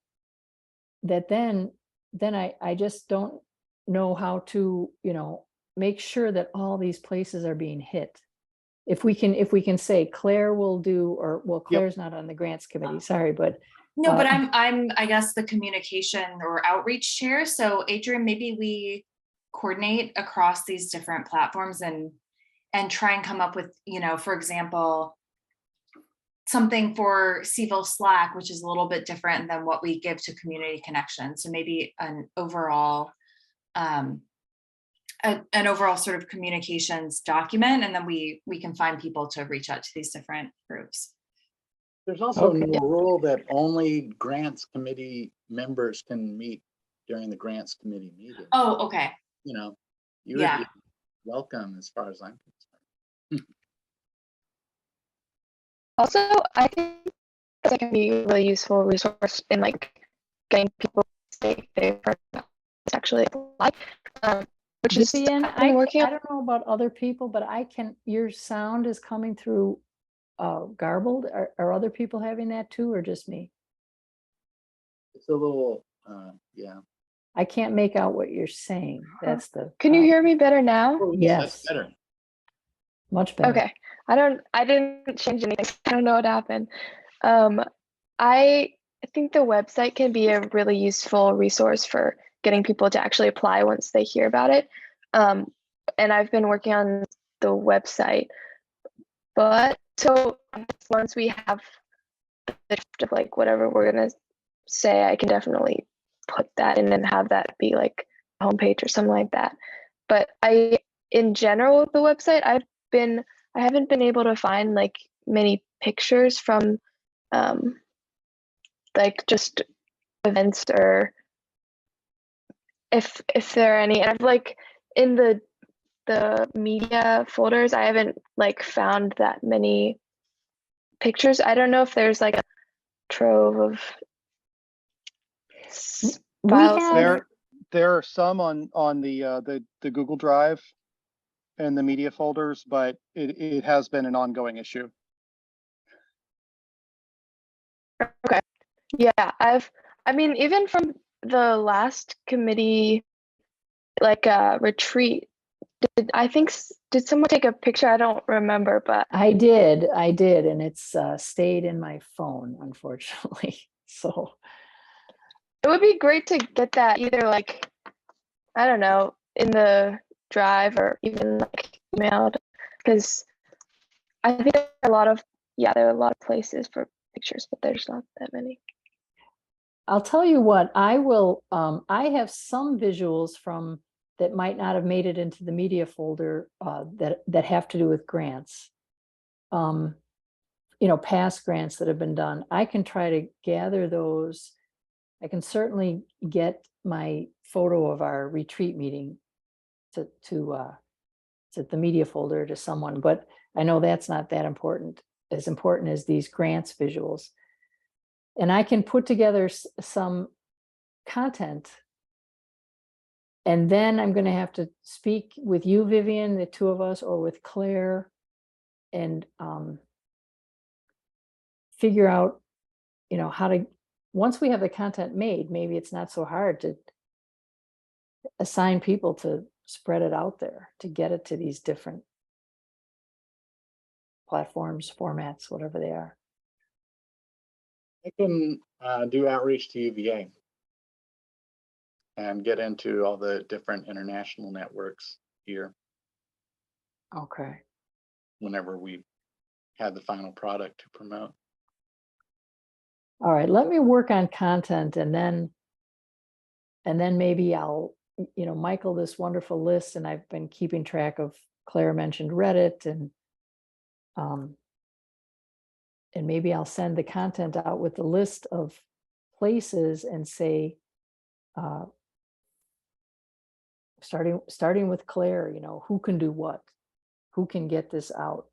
that then I just don't know how to, make sure that all these places are being hit. If we can say Claire will do, or, well, Claire's not on the grants committee, sorry, but No, but Uh, I'm, I guess, the communication or outreach chair. So Adrian, maybe we coordinate across these different platforms and try and come up with, for example, something for Seville Slack, which is a little bit different than what we give to Community Connection. So maybe an overall an overall sort of communications document, and then we can find people to reach out to these different groups. There's also Okay. no rule that only grants committee members can meet during the grants committee meeting. Oh, okay. You would Yeah. be welcome as far as I'm concerned. Also, I think that can be a really useful resource in like getting people to say they've heard about this actually apply. Which is Vivian, I've been working I on. don't know about other people, but your sound is coming through garbled. Are other people having that too, or just me? It's a little, yeah. I can't make out what you're saying. That's the. Can you hear me better now? Oh, Yes. That's better. Much better. Okay. I didn't change anything. I don't know what happened. I think the website can be a really useful resource for getting people to actually apply once they hear about it. And I've been working on the website, but so once we have the draft of like whatever we're gonna say, I can definitely put that in and have that be like a homepage or something like that. But in general, with the website, I haven't been able to find like many pictures from like just events, or if there are any. And I've like in the media folders, I haven't like found that many pictures. I don't know if there's like a trove of We files. have- There are some on the Google Drive and the media folders, but it has been an ongoing issue. Okay. Yeah, I mean, even from the last committee, like retreat, did someone take a picture? I don't remember, but I did, and it's stayed in my phone, unfortunately. So it would be great to get that either like, I don't know, in the drive or even like emailed, because I think there are a lot of places for pictures, but there's not that many. I'll tell you what, I will, I have some visuals from that might not have made it into the media folder that have to do with grants. Past grants that have been done. I can try to gather those. I can certainly get my photo of our retreat meeting to the media folder to someone, but I know that's not that important, as important as these grants visuals. And I can put together some content. And then I'm going to have to speak with you, Vivian, the two of us, or with Claire, and figure out, how to, once we have the content made, maybe it's not so hard to assign people to spread it out there, to get it to these different platforms, formats, whatever they are. I can do outreach to UVA and get into all the different international networks here Okay. whenever we have the final product to promote. All right, let me work on content, and then maybe I'll, Michael, this wonderful list, and I've been keeping track of, Claire mentioned Reddit, and maybe I'll send the content out with the list of places and say, starting with Claire, who can do what, who can get this out.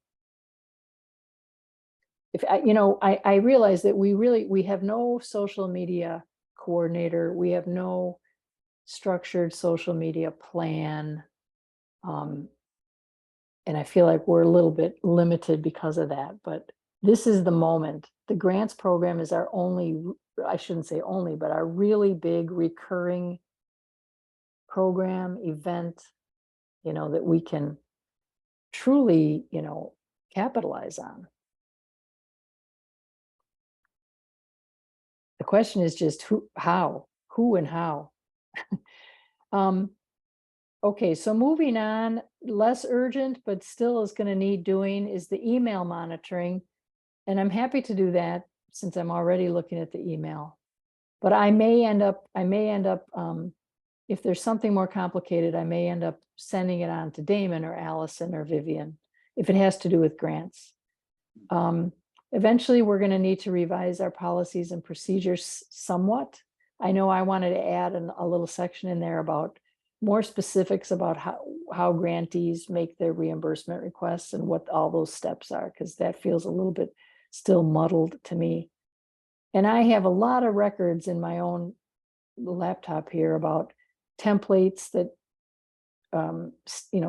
If I realize that we have no social media coordinator, we have no structured social media plan, and I feel like we're a little bit limited because of that. But this is the moment. The grants program is our only, I shouldn't say only, but our really big recurring program, event, that we can truly, capitalize on. The question is just who and how. Okay, so moving on, less urgent, but still is going to need doing is the email monitoring. And I'm happy to do that since I'm already looking at the email. But I may end up, if there's something more complicated, I may end up sending it on to Damon or Allison or Vivian, if it has to do with grants. Eventually, we're going to need to revise our policies and procedures somewhat. I know I wanted to add a little section in there about more specifics about how grantees make their reimbursement requests and what all those steps are, because that feels a little bit still muddled to me. And I have a lot of records in my own laptop here about templates that,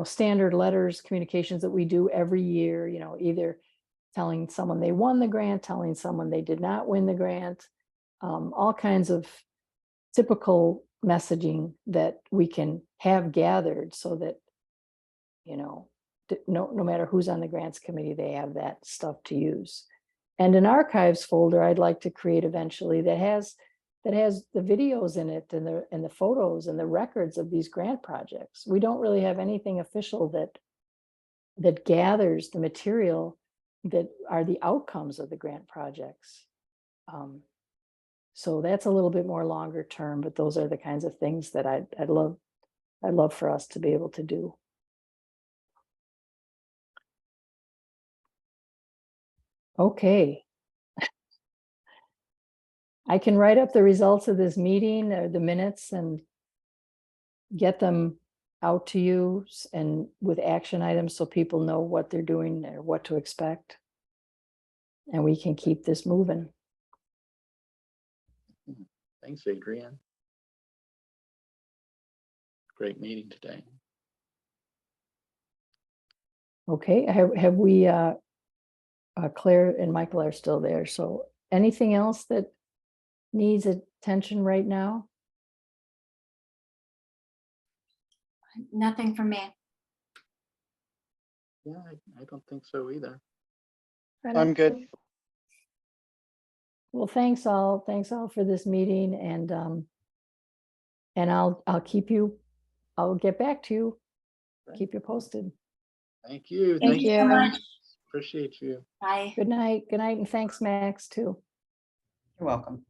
standard letters, communications that we do every year, either telling someone they won the grant, telling someone they did not win the grant, all kinds of typical messaging that we can have gathered so that, no matter who's on the grants committee, they have that stuff to use. And an archives folder I'd like to create eventually that has the videos in it and the photos and the records of these grant projects. We don't really have anything official that gathers the material that are the outcomes of the grant projects. So that's a little bit more longer term, but those are the kinds of things that I'd love for us to be able to do. Okay. I can write up the results of this meeting or the minutes and get them out to you and with action items so people know what they're doing or what to expect. And we can keep this moving. Thanks, Adrienne. Great meeting today. Okay, have we, Claire and Michael are still there. So anything else that needs attention right now? Nothing from me. Yeah, I don't think so either. I'm good. Well, thanks all for this meeting, and I'll get back to you. Keep you posted. Thank you. Thank you so you. much. Appreciate you. Bye. Good night, and thanks, Max, too. You're welcome.